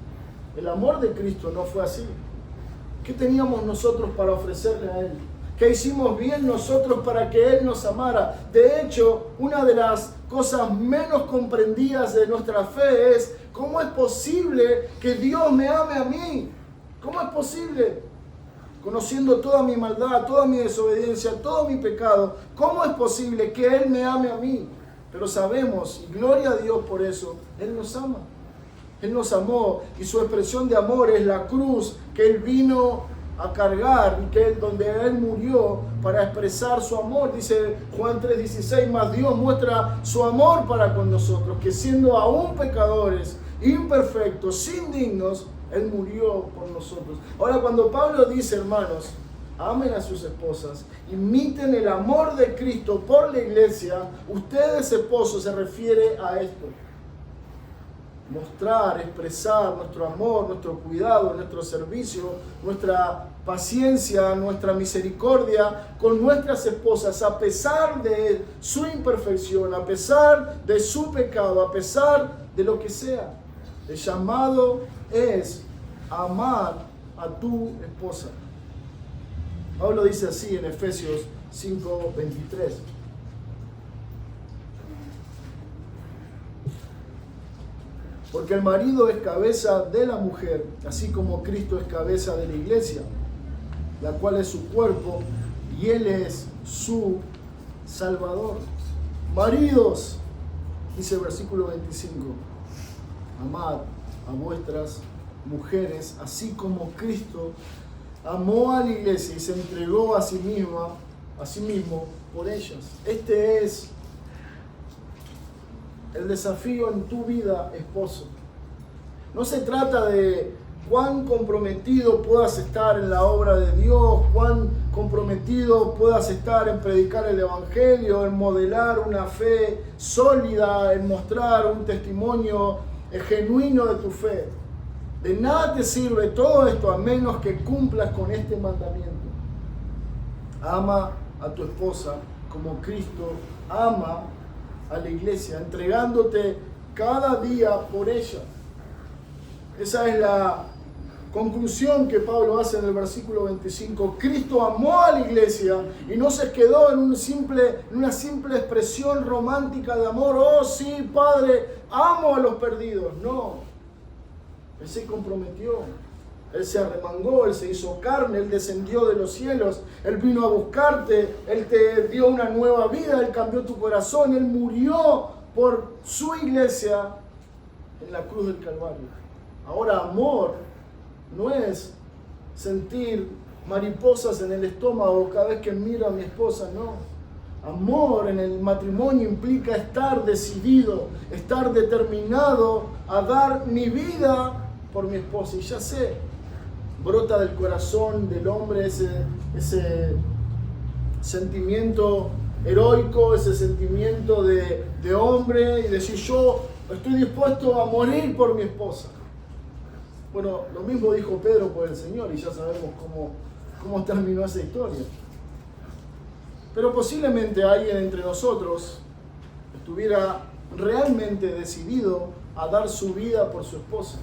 El amor de Cristo no fue así. ¿Qué teníamos nosotros para ofrecerle a Él? ¿Qué hicimos bien nosotros para que Él nos amara? De hecho, una de las cosas menos comprendidas de nuestra fe es: ¿cómo es posible que Dios me ame a mí? ¿Cómo es posible? Conociendo toda mi maldad, toda mi desobediencia, todo mi pecado, ¿cómo es posible que Él me ame a mí? Pero sabemos, y gloria a Dios por eso, Él nos ama. Él nos amó y su expresión de amor es la cruz que Él vino a cargar y donde Él murió para expresar su amor. Dice Juan 3:16, más Dios muestra su amor para con nosotros, que siendo aún pecadores, imperfectos, indignos, Él murió por nosotros. Ahora, cuando Pablo dice, hermanos, amen a sus esposas, imiten el amor de Cristo por la iglesia, ustedes, esposos, se refiere a esto. Mostrar, expresar nuestro amor, nuestro cuidado, nuestro servicio, nuestra paciencia, nuestra misericordia con nuestras esposas, a pesar de su imperfección, a pesar de su pecado, a pesar de lo que sea. El llamado es amar a tu esposa. Pablo dice así en Efesios 5:23. Porque el marido es cabeza de la mujer, así como Cristo es cabeza de la iglesia, la cual es su cuerpo, y Él es su Salvador. Maridos, dice el versículo 25, amad a vuestras mujeres, así como Cristo amó a la iglesia y se entregó a sí mismo por ellas. Este es el desafío en tu vida, esposo. No se trata de cuán comprometido puedas estar en la obra de Dios, cuán comprometido puedas estar en predicar el Evangelio, en modelar una fe sólida, en mostrar un testimonio genuino de tu fe. De nada te sirve todo esto a menos que cumplas con este mandamiento. Ama a tu esposa como Cristo ama a la iglesia, entregándote cada día por ella. Esa es la conclusión que Pablo hace en el versículo 25. Cristo amó a la iglesia y no se quedó en una simple expresión romántica de amor. Oh sí, Padre, amo a los perdidos. No, Él se comprometió. Él se arremangó, Él se hizo carne, Él descendió de los cielos, Él vino a buscarte, Él te dio una nueva vida, Él cambió tu corazón, Él murió por su iglesia en la cruz del Calvario. Ahora, amor no es sentir mariposas en el estómago cada vez que miro a mi esposa, no. Amor en el matrimonio implica estar decidido, estar determinado a dar mi vida por mi esposa. Y ya sé, brota del corazón del hombre ese sentimiento heroico, ese sentimiento de hombre, y decir: yo estoy dispuesto a morir por mi esposa. Bueno, lo mismo dijo Pedro por el Señor, y ya sabemos cómo terminó esa historia. Pero posiblemente alguien entre nosotros estuviera realmente decidido a dar su vida por su esposa.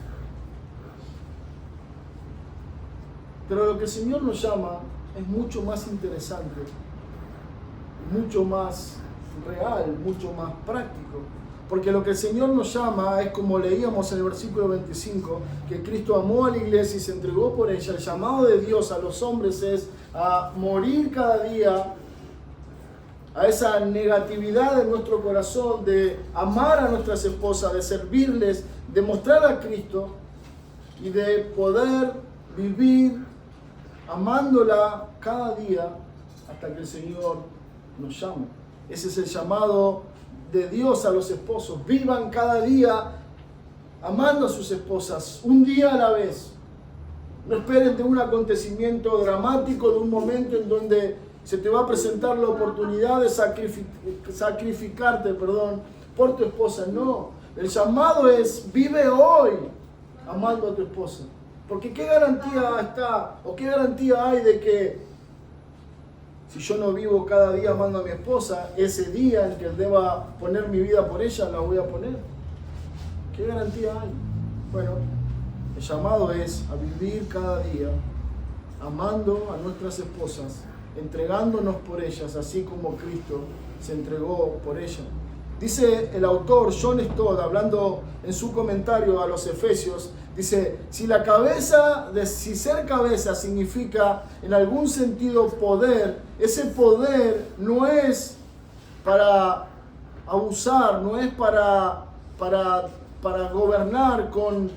Pero lo que el Señor nos llama es mucho más interesante mucho más real, mucho más práctico. Porque lo que el Señor nos llama es, como leíamos en el versículo 25, que Cristo amó a la iglesia y se entregó por ella. El llamado de Dios a los hombres es a morir cada día a esa negatividad de nuestro corazón, de amar a nuestras esposas, de servirles, de mostrar a Cristo y de poder vivir amándola cada día hasta que el Señor nos llame. Ese es el llamado de Dios a los esposos. Vivan cada día amando a sus esposas, un día a la vez. No esperen de un acontecimiento dramático, de un momento en donde se te va a presentar la oportunidad de sacrificarte por tu esposa. No, el llamado es: vive hoy amando a tu esposa. Porque ¿qué garantía está o qué garantía hay de que si yo no vivo cada día amando a mi esposa, ese día en que deba poner mi vida por ella, la voy a poner? ¿Qué garantía hay? Bueno, el llamado es a vivir cada día amando a nuestras esposas, entregándonos por ellas, así como Cristo se entregó por ellas. Dice el autor John Stott, hablando en su comentario a los Efesios, dice: si ser cabeza significa en algún sentido poder, ese poder no es para abusar, no es para gobernar con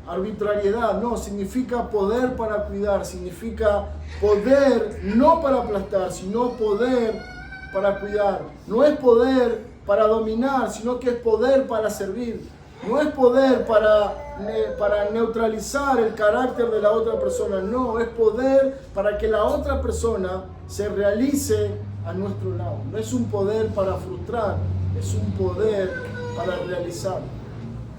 arbitrariedad, no, significa poder para cuidar, significa poder no para aplastar, sino poder para cuidar. No es poder para dominar, sino que es poder para servir. No es poder para neutralizar el carácter de la otra persona, no, es poder para que la otra persona se realice a nuestro lado. No es un poder para frustrar, es un poder para realizar.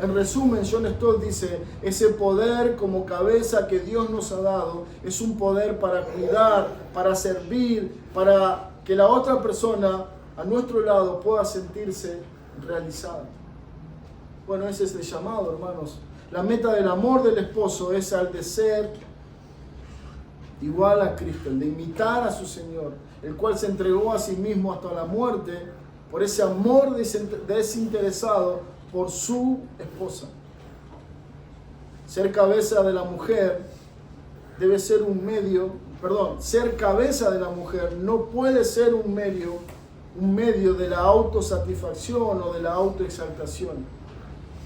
En resumen, John Stott dice: ese poder como cabeza que Dios nos ha dado es un poder para cuidar, para servir, para que la otra persona a nuestro lado pueda sentirse realizada. Bueno, ese es el llamado, hermanos. La meta del amor del esposo es el de ser igual a Cristo, el de imitar a su Señor, el cual se entregó a sí mismo hasta la muerte por ese amor desinteresado por su esposa. Ser cabeza de la mujer debe ser un medio, ser cabeza de la mujer no puede ser un medio de la autosatisfacción o de la autoexaltación.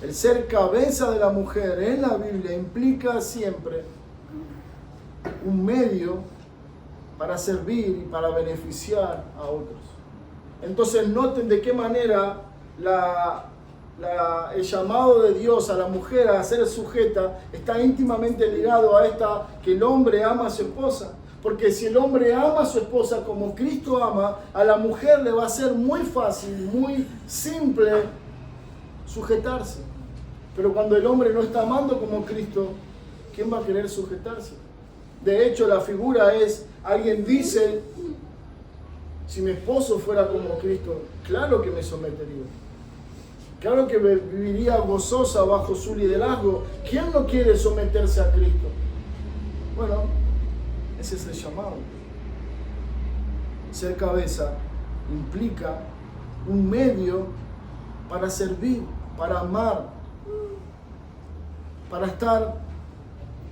El ser cabeza de la mujer en la Biblia implica siempre un medio para servir y para beneficiar a otros. Entonces noten de qué manera el llamado de Dios a la mujer a ser sujeta está íntimamente ligado a que el hombre ama a su esposa. Porque si el hombre ama a su esposa como Cristo ama, a la mujer le va a ser muy fácil, muy simple sujetarse. Pero cuando el hombre no está amando como Cristo, ¿quién va a querer sujetarse? De hecho, la figura es: alguien dice: si mi esposo fuera como Cristo, claro que me sometería. Claro que viviría gozosa bajo su liderazgo. ¿Quién no quiere someterse a Cristo? Bueno, ese es el llamado. Ser cabeza implica un medio para servir, para amar, para estar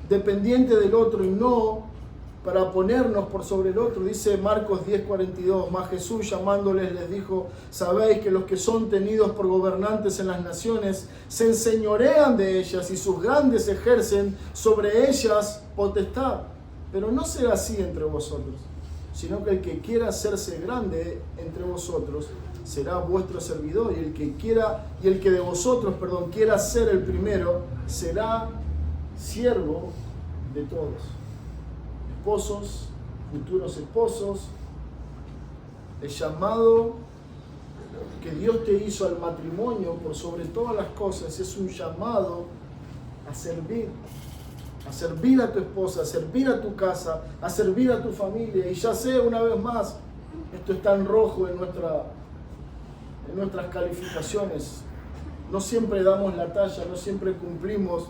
dependiente del otro y no para ponernos por sobre el otro. Dice Marcos 10:42, mas Jesús llamándoles les dijo: sabéis que los que son tenidos por gobernantes en las naciones se enseñorean de ellas y sus grandes ejercen sobre ellas potestad. Pero no será así entre vosotros, sino que el que quiera hacerse grande entre vosotros será vuestro servidor, y el que de vosotros, quiera ser el primero, será siervo de todos. Esposos, futuros esposos, el llamado que Dios te hizo al matrimonio por sobre todas las cosas es un llamado a servir a tu esposa, a servir a tu casa, a servir a tu familia. Y ya sé, una vez más, esto está en rojo en nuestras calificaciones. No siempre damos la talla, no siempre cumplimos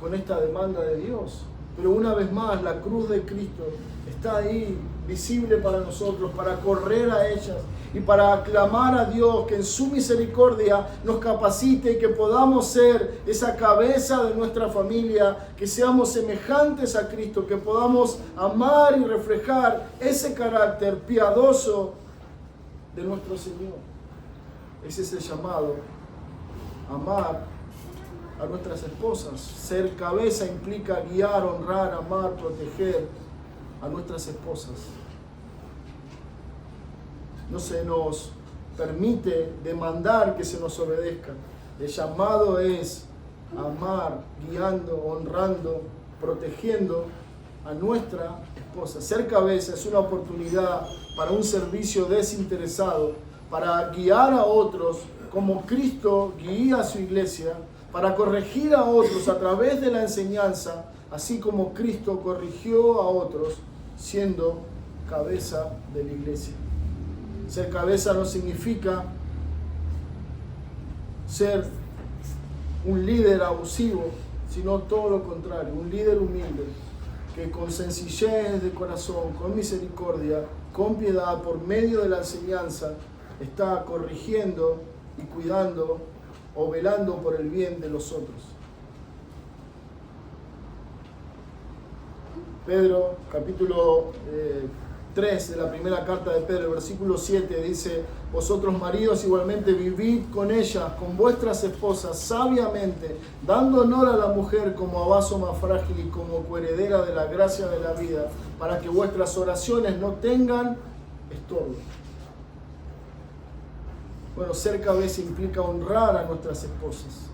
con esta demanda de Dios. Pero una vez más, la cruz de Cristo está ahí visible para nosotros, para correr a ellas y para aclamar a Dios que en su misericordia nos capacite y que podamos ser esa cabeza de nuestra familia, que seamos semejantes a Cristo, que podamos amar y reflejar ese carácter piadoso de nuestro Señor. Ese es el llamado, amar a nuestras esposas. Ser cabeza implica guiar, honrar, amar, proteger a nuestras esposas. No se nos permite demandar que se nos obedezca. El llamado es amar, guiando, honrando, protegiendo a nuestra esposa. Ser cabeza es una oportunidad para un servicio desinteresado, para guiar a otros como Cristo guía a su iglesia, para corregir a otros a través de la enseñanza, así como Cristo corrigió a otros siendo cabeza de la iglesia. Ser cabeza no significa ser un líder abusivo, sino todo lo contrario, un líder humilde, que con sencillez de corazón, con misericordia, con piedad, por medio de la enseñanza, está corrigiendo y cuidando o velando por el bien de los otros. Pedro, capítulo 3 de la primera carta de Pedro, versículo 7, dice: vosotros maridos igualmente vivid con ellas, con vuestras esposas, sabiamente, dando honor a la mujer como a vaso más frágil y como coheredera de la gracia de la vida, para que vuestras oraciones no tengan estorbo. Bueno, ser cabeza implica honrar a nuestras esposas.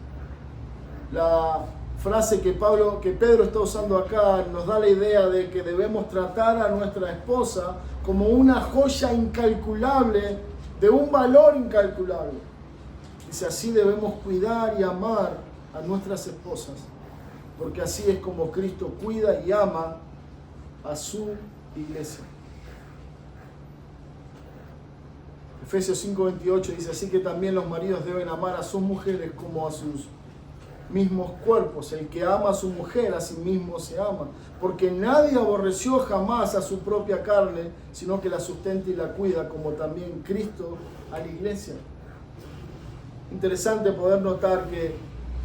La frase que Pedro está usando acá nos da la idea de que debemos tratar a nuestra esposa como una joya incalculable, de un valor incalculable. Dice, así debemos cuidar y amar a nuestras esposas, porque así es como Cristo cuida y ama a su iglesia. Efesios 5:28 dice, así que también los maridos deben amar a sus mujeres como a sus mismos cuerpos. El que ama a su mujer a sí mismo se ama, porque nadie aborreció jamás a su propia carne, sino que la sustenta y la cuida, como también Cristo a la iglesia. Interesante poder notar que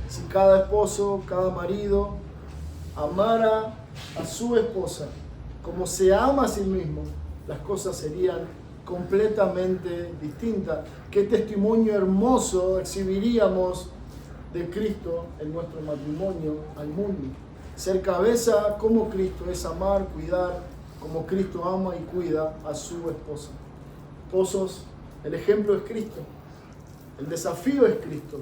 si cada esposo, cada marido amara a su esposa como se ama a sí mismo, las cosas serían completamente distintas. Qué testimonio hermoso exhibiríamos de Cristo en nuestro matrimonio al mundo. Ser cabeza como Cristo es amar, cuidar como Cristo ama y cuida a su esposa. Esposos, el ejemplo es Cristo, el desafío es Cristo,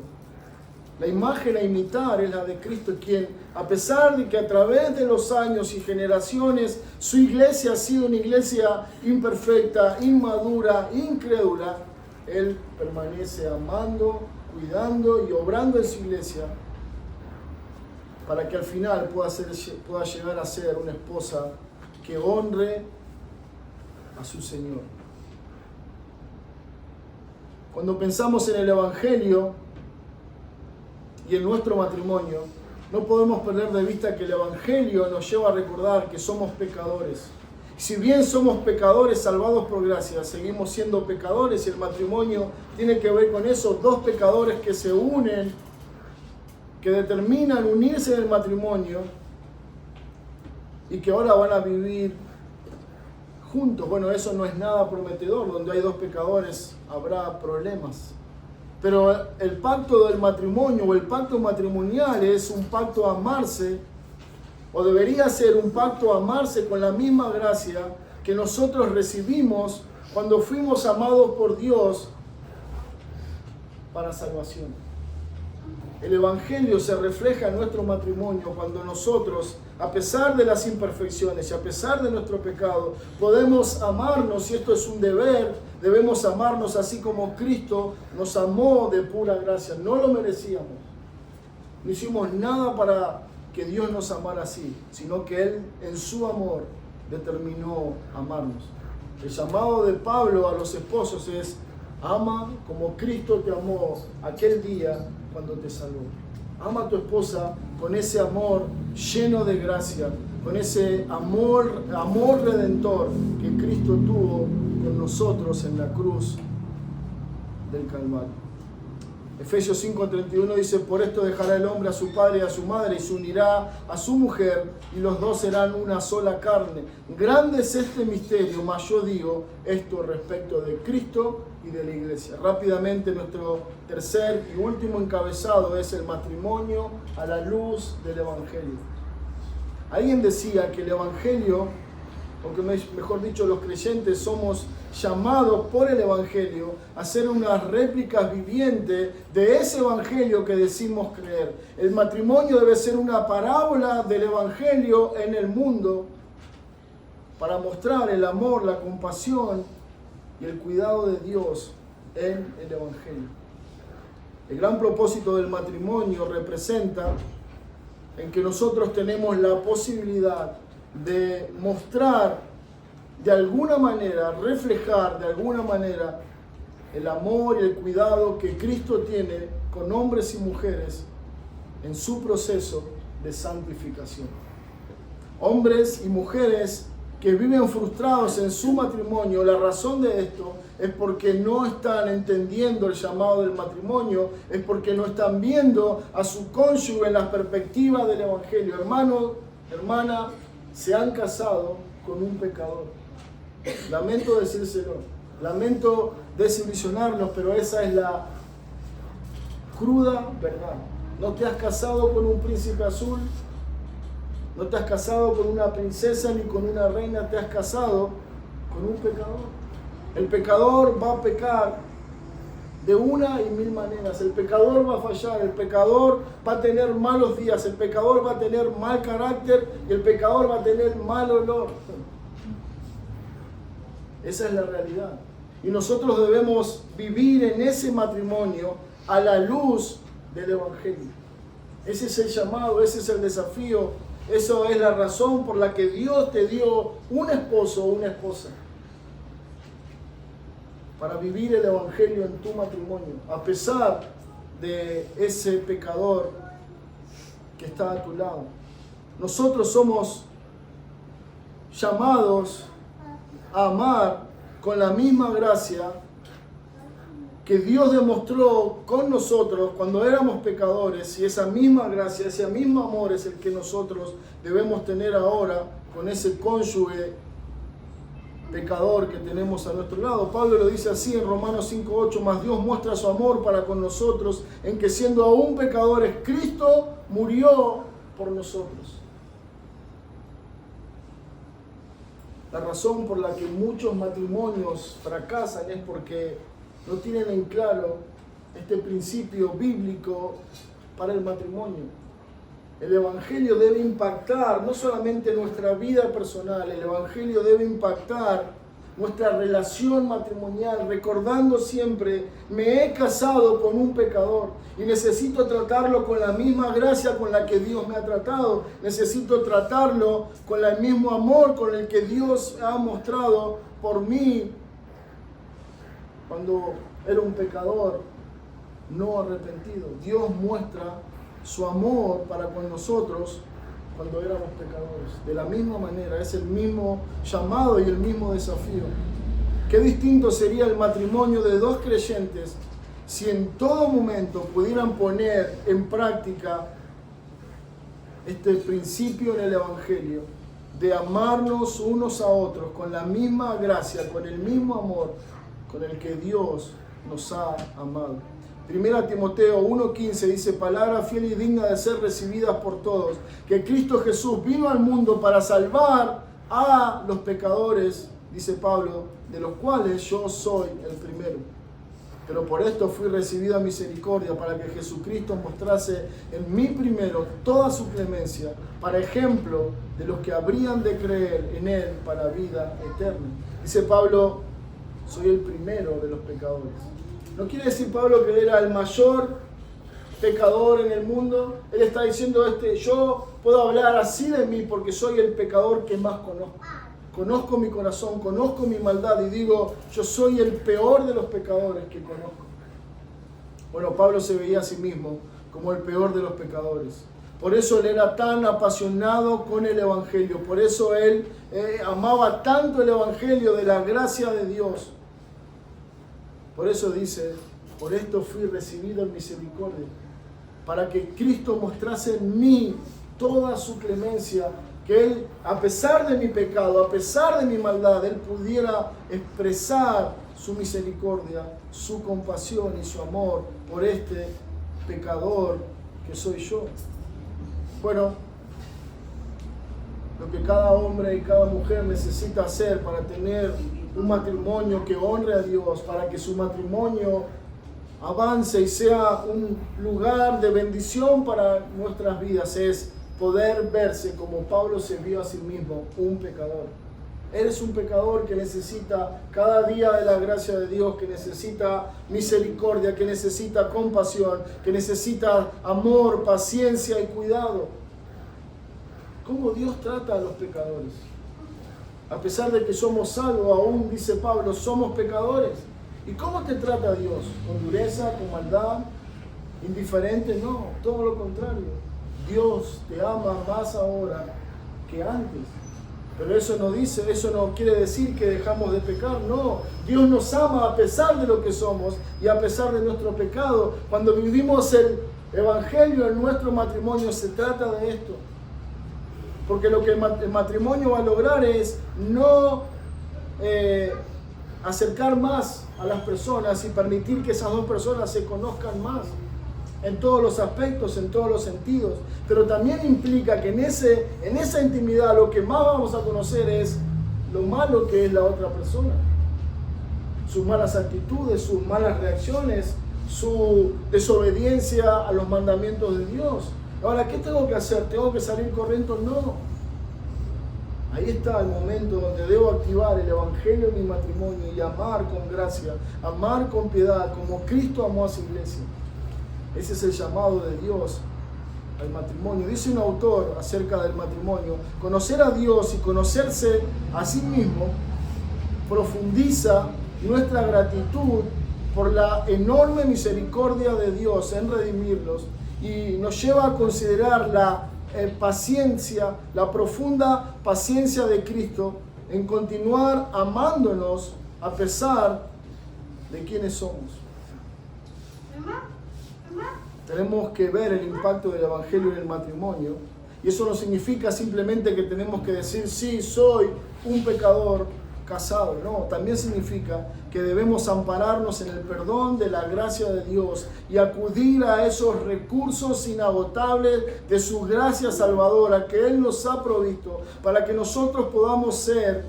la imagen a imitar es la de Cristo, quien, a pesar de que a través de los años y generaciones su iglesia ha sido una iglesia imperfecta, inmadura, incrédula, Él permanece amando, cuidando y obrando en su iglesia para que al final pueda llegar a ser una esposa que honre a su Señor. Cuando pensamos en el Evangelio y en nuestro matrimonio, no podemos perder de vista que el Evangelio nos lleva a recordar que somos pecadores. Si bien somos pecadores salvados por gracia, seguimos siendo pecadores, y el matrimonio tiene que ver con eso, dos pecadores que se unen, que determinan unirse en el matrimonio y que ahora van a vivir juntos. Bueno, eso no es nada prometedor. Donde hay dos pecadores habrá problemas. Pero el pacto del matrimonio o el pacto matrimonial es un pacto a amarse, o debería ser un pacto a amarse con la misma gracia que nosotros recibimos cuando fuimos amados por Dios para salvación. El Evangelio se refleja en nuestro matrimonio cuando nosotros, a pesar de las imperfecciones y a pesar de nuestro pecado, podemos amarnos, y esto es un deber. Debemos amarnos así como Cristo nos amó de pura gracia. No lo merecíamos. No hicimos nada para que Dios nos amara así, sino que Él en su amor determinó amarnos. El llamado de Pablo a los esposos es: ama como Cristo te amó aquel día cuando te salvó. Ama a tu esposa con ese amor lleno de gracia, con ese amor redentor que Cristo tuvo con nosotros en la cruz del Calvario. Efesios 5:31 dice: por esto dejará el hombre a su padre y a su madre y se unirá a su mujer y los dos serán una sola carne. Grande es este misterio, mas yo digo esto respecto de Cristo y de la iglesia. Rápidamente, nuestro tercer y último encabezado es el matrimonio a la luz del Evangelio. Alguien decía que el Evangelio, o que mejor dicho, los creyentes somos llamados por el Evangelio a ser unas réplicas vivientes de ese Evangelio que decimos creer. El matrimonio debe ser una parábola del Evangelio en el mundo para mostrar el amor, la compasión y el cuidado de Dios en el Evangelio. El gran propósito del matrimonio representa en que nosotros tenemos la posibilidad de mostrar de alguna manera, reflejar de alguna manera el amor y el cuidado que Cristo tiene con hombres y mujeres en su proceso de santificación. Hombres y mujeres que viven frustrados en su matrimonio, la razón de esto es porque no están entendiendo el llamado del matrimonio, es porque no están viendo a su cónyuge en la perspectiva del Evangelio. Hermano, hermana, se han casado con un pecador. Lamento decírselo, lamento desilusionarlos, pero esa es la cruda verdad. No te has casado con un príncipe azul, no te has casado con una princesa ni con una reina, te has casado con un pecador. El pecador va a pecar de una y mil maneras. El pecador va a fallar, el pecador va a tener malos días, el pecador va a tener mal carácter y el pecador va a tener mal olor. Esa es la realidad. Y nosotros debemos vivir en ese matrimonio a la luz del Evangelio. Ese es el llamado, ese es el desafío. Eso es la razón por la que Dios te dio un esposo o una esposa. Para vivir el Evangelio en tu matrimonio. A pesar de ese pecador que está a tu lado. Nosotros somos llamados a amar con la misma gracia que Dios demostró con nosotros cuando éramos pecadores, y esa misma gracia, ese mismo amor es el que nosotros debemos tener ahora con ese cónyuge pecador que tenemos a nuestro lado. Pablo lo dice así en Romanos 5:8: mas Dios muestra su amor para con nosotros en que siendo aún pecadores, Cristo murió por nosotros. La razón por la que muchos matrimonios fracasan es porque no tienen en claro este principio bíblico para el matrimonio. El Evangelio debe impactar no solamente nuestra vida personal, el Evangelio debe impactar nuestra relación matrimonial, recordando siempre: me he casado con un pecador y necesito tratarlo con la misma gracia con la que Dios me ha tratado. Necesito tratarlo con el mismo amor con el que Dios ha mostrado por mí cuando era un pecador no arrepentido. Dios muestra su amor para con nosotros cuando éramos pecadores. De la misma manera, es el mismo llamado y el mismo desafío. Qué distinto sería el matrimonio de dos creyentes si en todo momento pudieran poner en práctica este principio en el Evangelio de amarnos unos a otros con la misma gracia, con el mismo amor con el que Dios nos ha amado. 1 Timoteo 1:15 dice: palabra fiel y digna de ser recibidas por todos, que Cristo Jesús vino al mundo para salvar a los pecadores, dice Pablo, de los cuales yo soy el primero. Pero por esto fui recibida misericordia, para que Jesucristo mostrase en mí primero toda su clemencia, para ejemplo de los que habrían de creer en Él para vida eterna. Dice Pablo: soy el primero de los pecadores. No quiere decir Pablo que él era el mayor pecador en el mundo. Él está diciendo: yo puedo hablar así de mí porque soy el pecador que más conozco. Conozco mi corazón, conozco mi maldad y digo: yo soy el peor de los pecadores que conozco. Bueno, Pablo se veía a sí mismo como el peor de los pecadores. Por eso él era tan apasionado con el Evangelio. Por eso él amaba tanto el Evangelio de la gracia de Dios. Por eso dice, por esto fui recibido en misericordia, para que Cristo mostrase en mí toda su clemencia, que Él, a pesar de mi pecado, a pesar de mi maldad, Él pudiera expresar su misericordia, su compasión y su amor por este pecador que soy yo. Bueno, lo que cada hombre y cada mujer necesita hacer para tener un matrimonio que honre a Dios, para que su matrimonio avance y sea un lugar de bendición para nuestras vidas, es poder verse como Pablo se vio a sí mismo, un pecador. Eres un pecador que necesita cada día de la gracia de Dios, que necesita misericordia, que necesita compasión, que necesita amor, paciencia y cuidado. ¿Cómo Dios trata a los pecadores? A pesar de que somos salvos, aún dice Pablo, somos pecadores. ¿Y cómo te trata Dios? ¿Con dureza, con maldad, indiferente? No, todo lo contrario. Dios te ama más ahora que antes. Pero eso no quiere decir que dejamos de pecar. No, Dios nos ama a pesar de lo que somos y a pesar de nuestro pecado. Cuando vivimos el Evangelio en nuestro matrimonio, se trata de esto. Porque lo que el matrimonio va a lograr es no acercar más a las personas y permitir que esas dos personas se conozcan más en todos los aspectos, en todos los sentidos. Pero también implica que en esa intimidad lo que más vamos a conocer es lo malo que es la otra persona. Sus malas actitudes, sus malas reacciones, su desobediencia a los mandamientos de Dios. Ahora, ¿qué tengo que hacer? ¿Tengo que salir corriendo? No. Ahí está el momento donde debo activar el Evangelio en mi matrimonio y amar con gracia, amar con piedad, como Cristo amó a su iglesia. Ese es el llamado de Dios al matrimonio. Dice un autor acerca del matrimonio, conocer a Dios y conocerse a sí mismo profundiza nuestra gratitud por la enorme misericordia de Dios en redimirlos y nos lleva a considerar la paciencia, la profunda paciencia de Cristo en continuar amándonos a pesar de quienes somos. Tenemos que ver el impacto del Evangelio en el matrimonio y eso no significa simplemente que tenemos que decir sí, soy un pecador casado. No, también significa que debemos ampararnos en el perdón de la gracia de Dios y acudir a esos recursos inagotables de su gracia salvadora que Él nos ha provisto para que nosotros podamos ser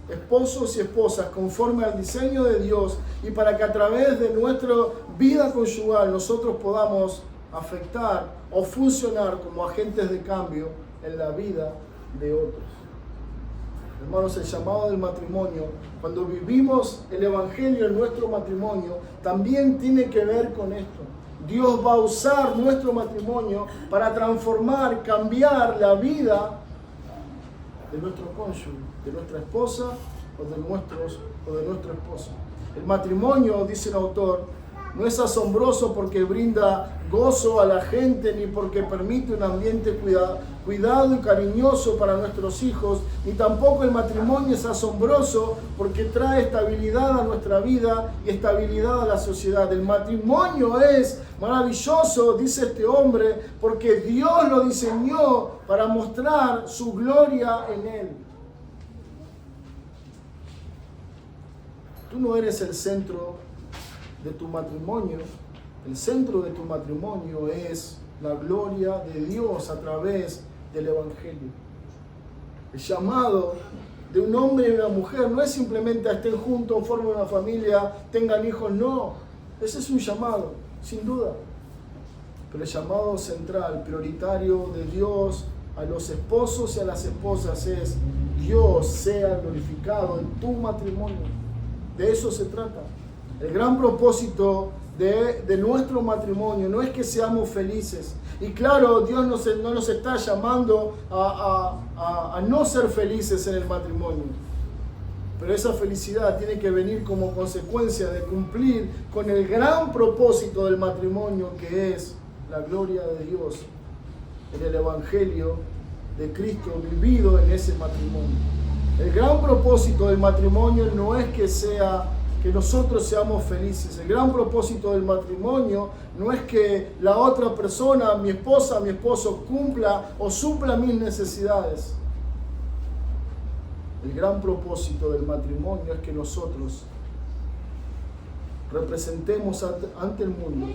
esposos y esposas conforme al diseño de Dios y para que a través de nuestra vida conyugal nosotros podamos afectar o funcionar como agentes de cambio en la vida de otros. Hermanos, el llamado del matrimonio, cuando vivimos el Evangelio en nuestro matrimonio, también tiene que ver con esto. Dios va a usar nuestro matrimonio para transformar, cambiar la vida de nuestro cónyuge, de nuestra esposa o de nuestro esposo. El matrimonio, dice el autor, no es asombroso porque brinda gozo a la gente, ni porque permite un ambiente cuidado y cariñoso para nuestros hijos, ni tampoco el matrimonio es asombroso porque trae estabilidad a nuestra vida y estabilidad a la sociedad. El matrimonio es maravilloso, dice este hombre, porque Dios lo diseñó para mostrar su gloria en él. Tú no eres el centro de tu matrimonio. El centro de tu matrimonio es la gloria de Dios a través del Evangelio. El llamado de un hombre y una mujer no es simplemente a estén juntos, formen una familia, tengan hijos, no. Ese es un llamado, sin duda. Pero el llamado central, prioritario de Dios a los esposos y a las esposas es Dios sea glorificado en tu matrimonio. De eso se trata. El gran propósito de nuestro matrimonio no es que seamos felices. Y claro, Dios no nos está llamando a no ser felices en el matrimonio. Pero esa felicidad tiene que venir como consecuencia de cumplir con el gran propósito del matrimonio, que es la gloria de Dios en el Evangelio de Cristo vivido en ese matrimonio. El gran propósito del matrimonio no es que nosotros seamos felices. El gran propósito del matrimonio no es que la otra persona, mi esposa, mi esposo, cumpla o supla mis necesidades. El gran propósito del matrimonio es que nosotros representemos ante el mundo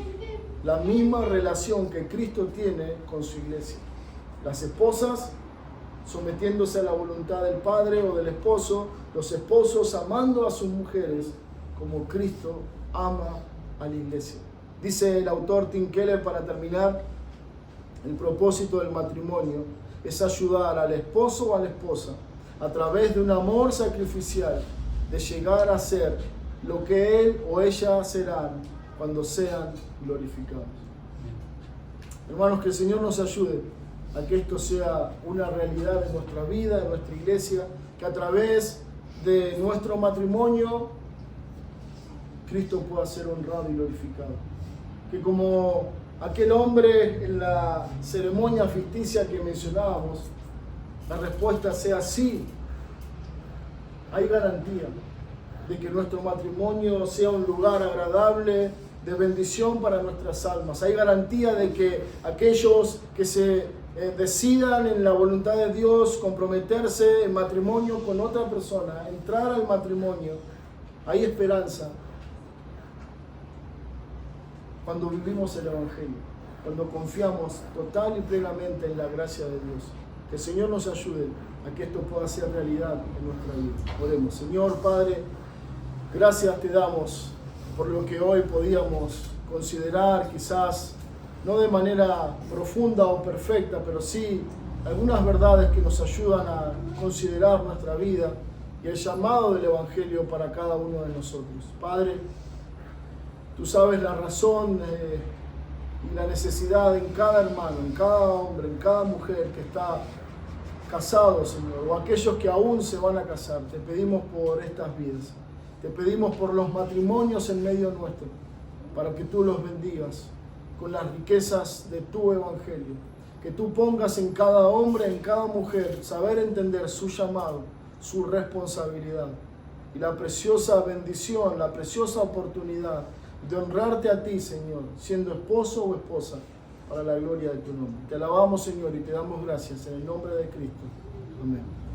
la misma relación que Cristo tiene con su iglesia. Las esposas sometiéndose a la voluntad del Padre o del esposo, los esposos amando a sus mujeres como Cristo ama a la iglesia. Dice el autor Tim Keller, para terminar, el propósito del matrimonio es ayudar al esposo o a la esposa a través de un amor sacrificial de llegar a ser lo que él o ella serán cuando sean glorificados. Hermanos, que el Señor nos ayude a que esto sea una realidad en nuestra vida, en nuestra iglesia, que a través de nuestro matrimonio Cristo pueda ser honrado y glorificado. Que como aquel hombre en la ceremonia ficticia que mencionábamos, la respuesta sea sí. Hay garantía de que nuestro matrimonio sea un lugar agradable, de bendición para nuestras almas. Hay garantía de que aquellos que se decidan en la voluntad de Dios comprometerse en matrimonio con otra persona, entrar al matrimonio, hay esperanza cuando vivimos el Evangelio, cuando confiamos total y plenamente en la gracia de Dios. Que el Señor nos ayude a que esto pueda ser realidad en nuestra vida. Oremos. Señor Padre, gracias te damos por lo que hoy podíamos considerar, quizás no de manera profunda o perfecta, pero sí algunas verdades que nos ayudan a considerar nuestra vida y el llamado del Evangelio para cada uno de nosotros. Padre, tú sabes la razón y la necesidad en cada hermano, en cada hombre, en cada mujer que está casado, Señor, o aquellos que aún se van a casar. Te pedimos por estas vidas. Te pedimos por los matrimonios en medio nuestro, para que tú los bendigas con las riquezas de tu Evangelio. Que tú pongas en cada hombre, en cada mujer, saber entender su llamado, su responsabilidad y la preciosa bendición, la preciosa oportunidad de honrarte a ti, Señor, siendo esposo o esposa, para la gloria de tu nombre. Te alabamos, Señor, y te damos gracias en el nombre de Cristo. Amén.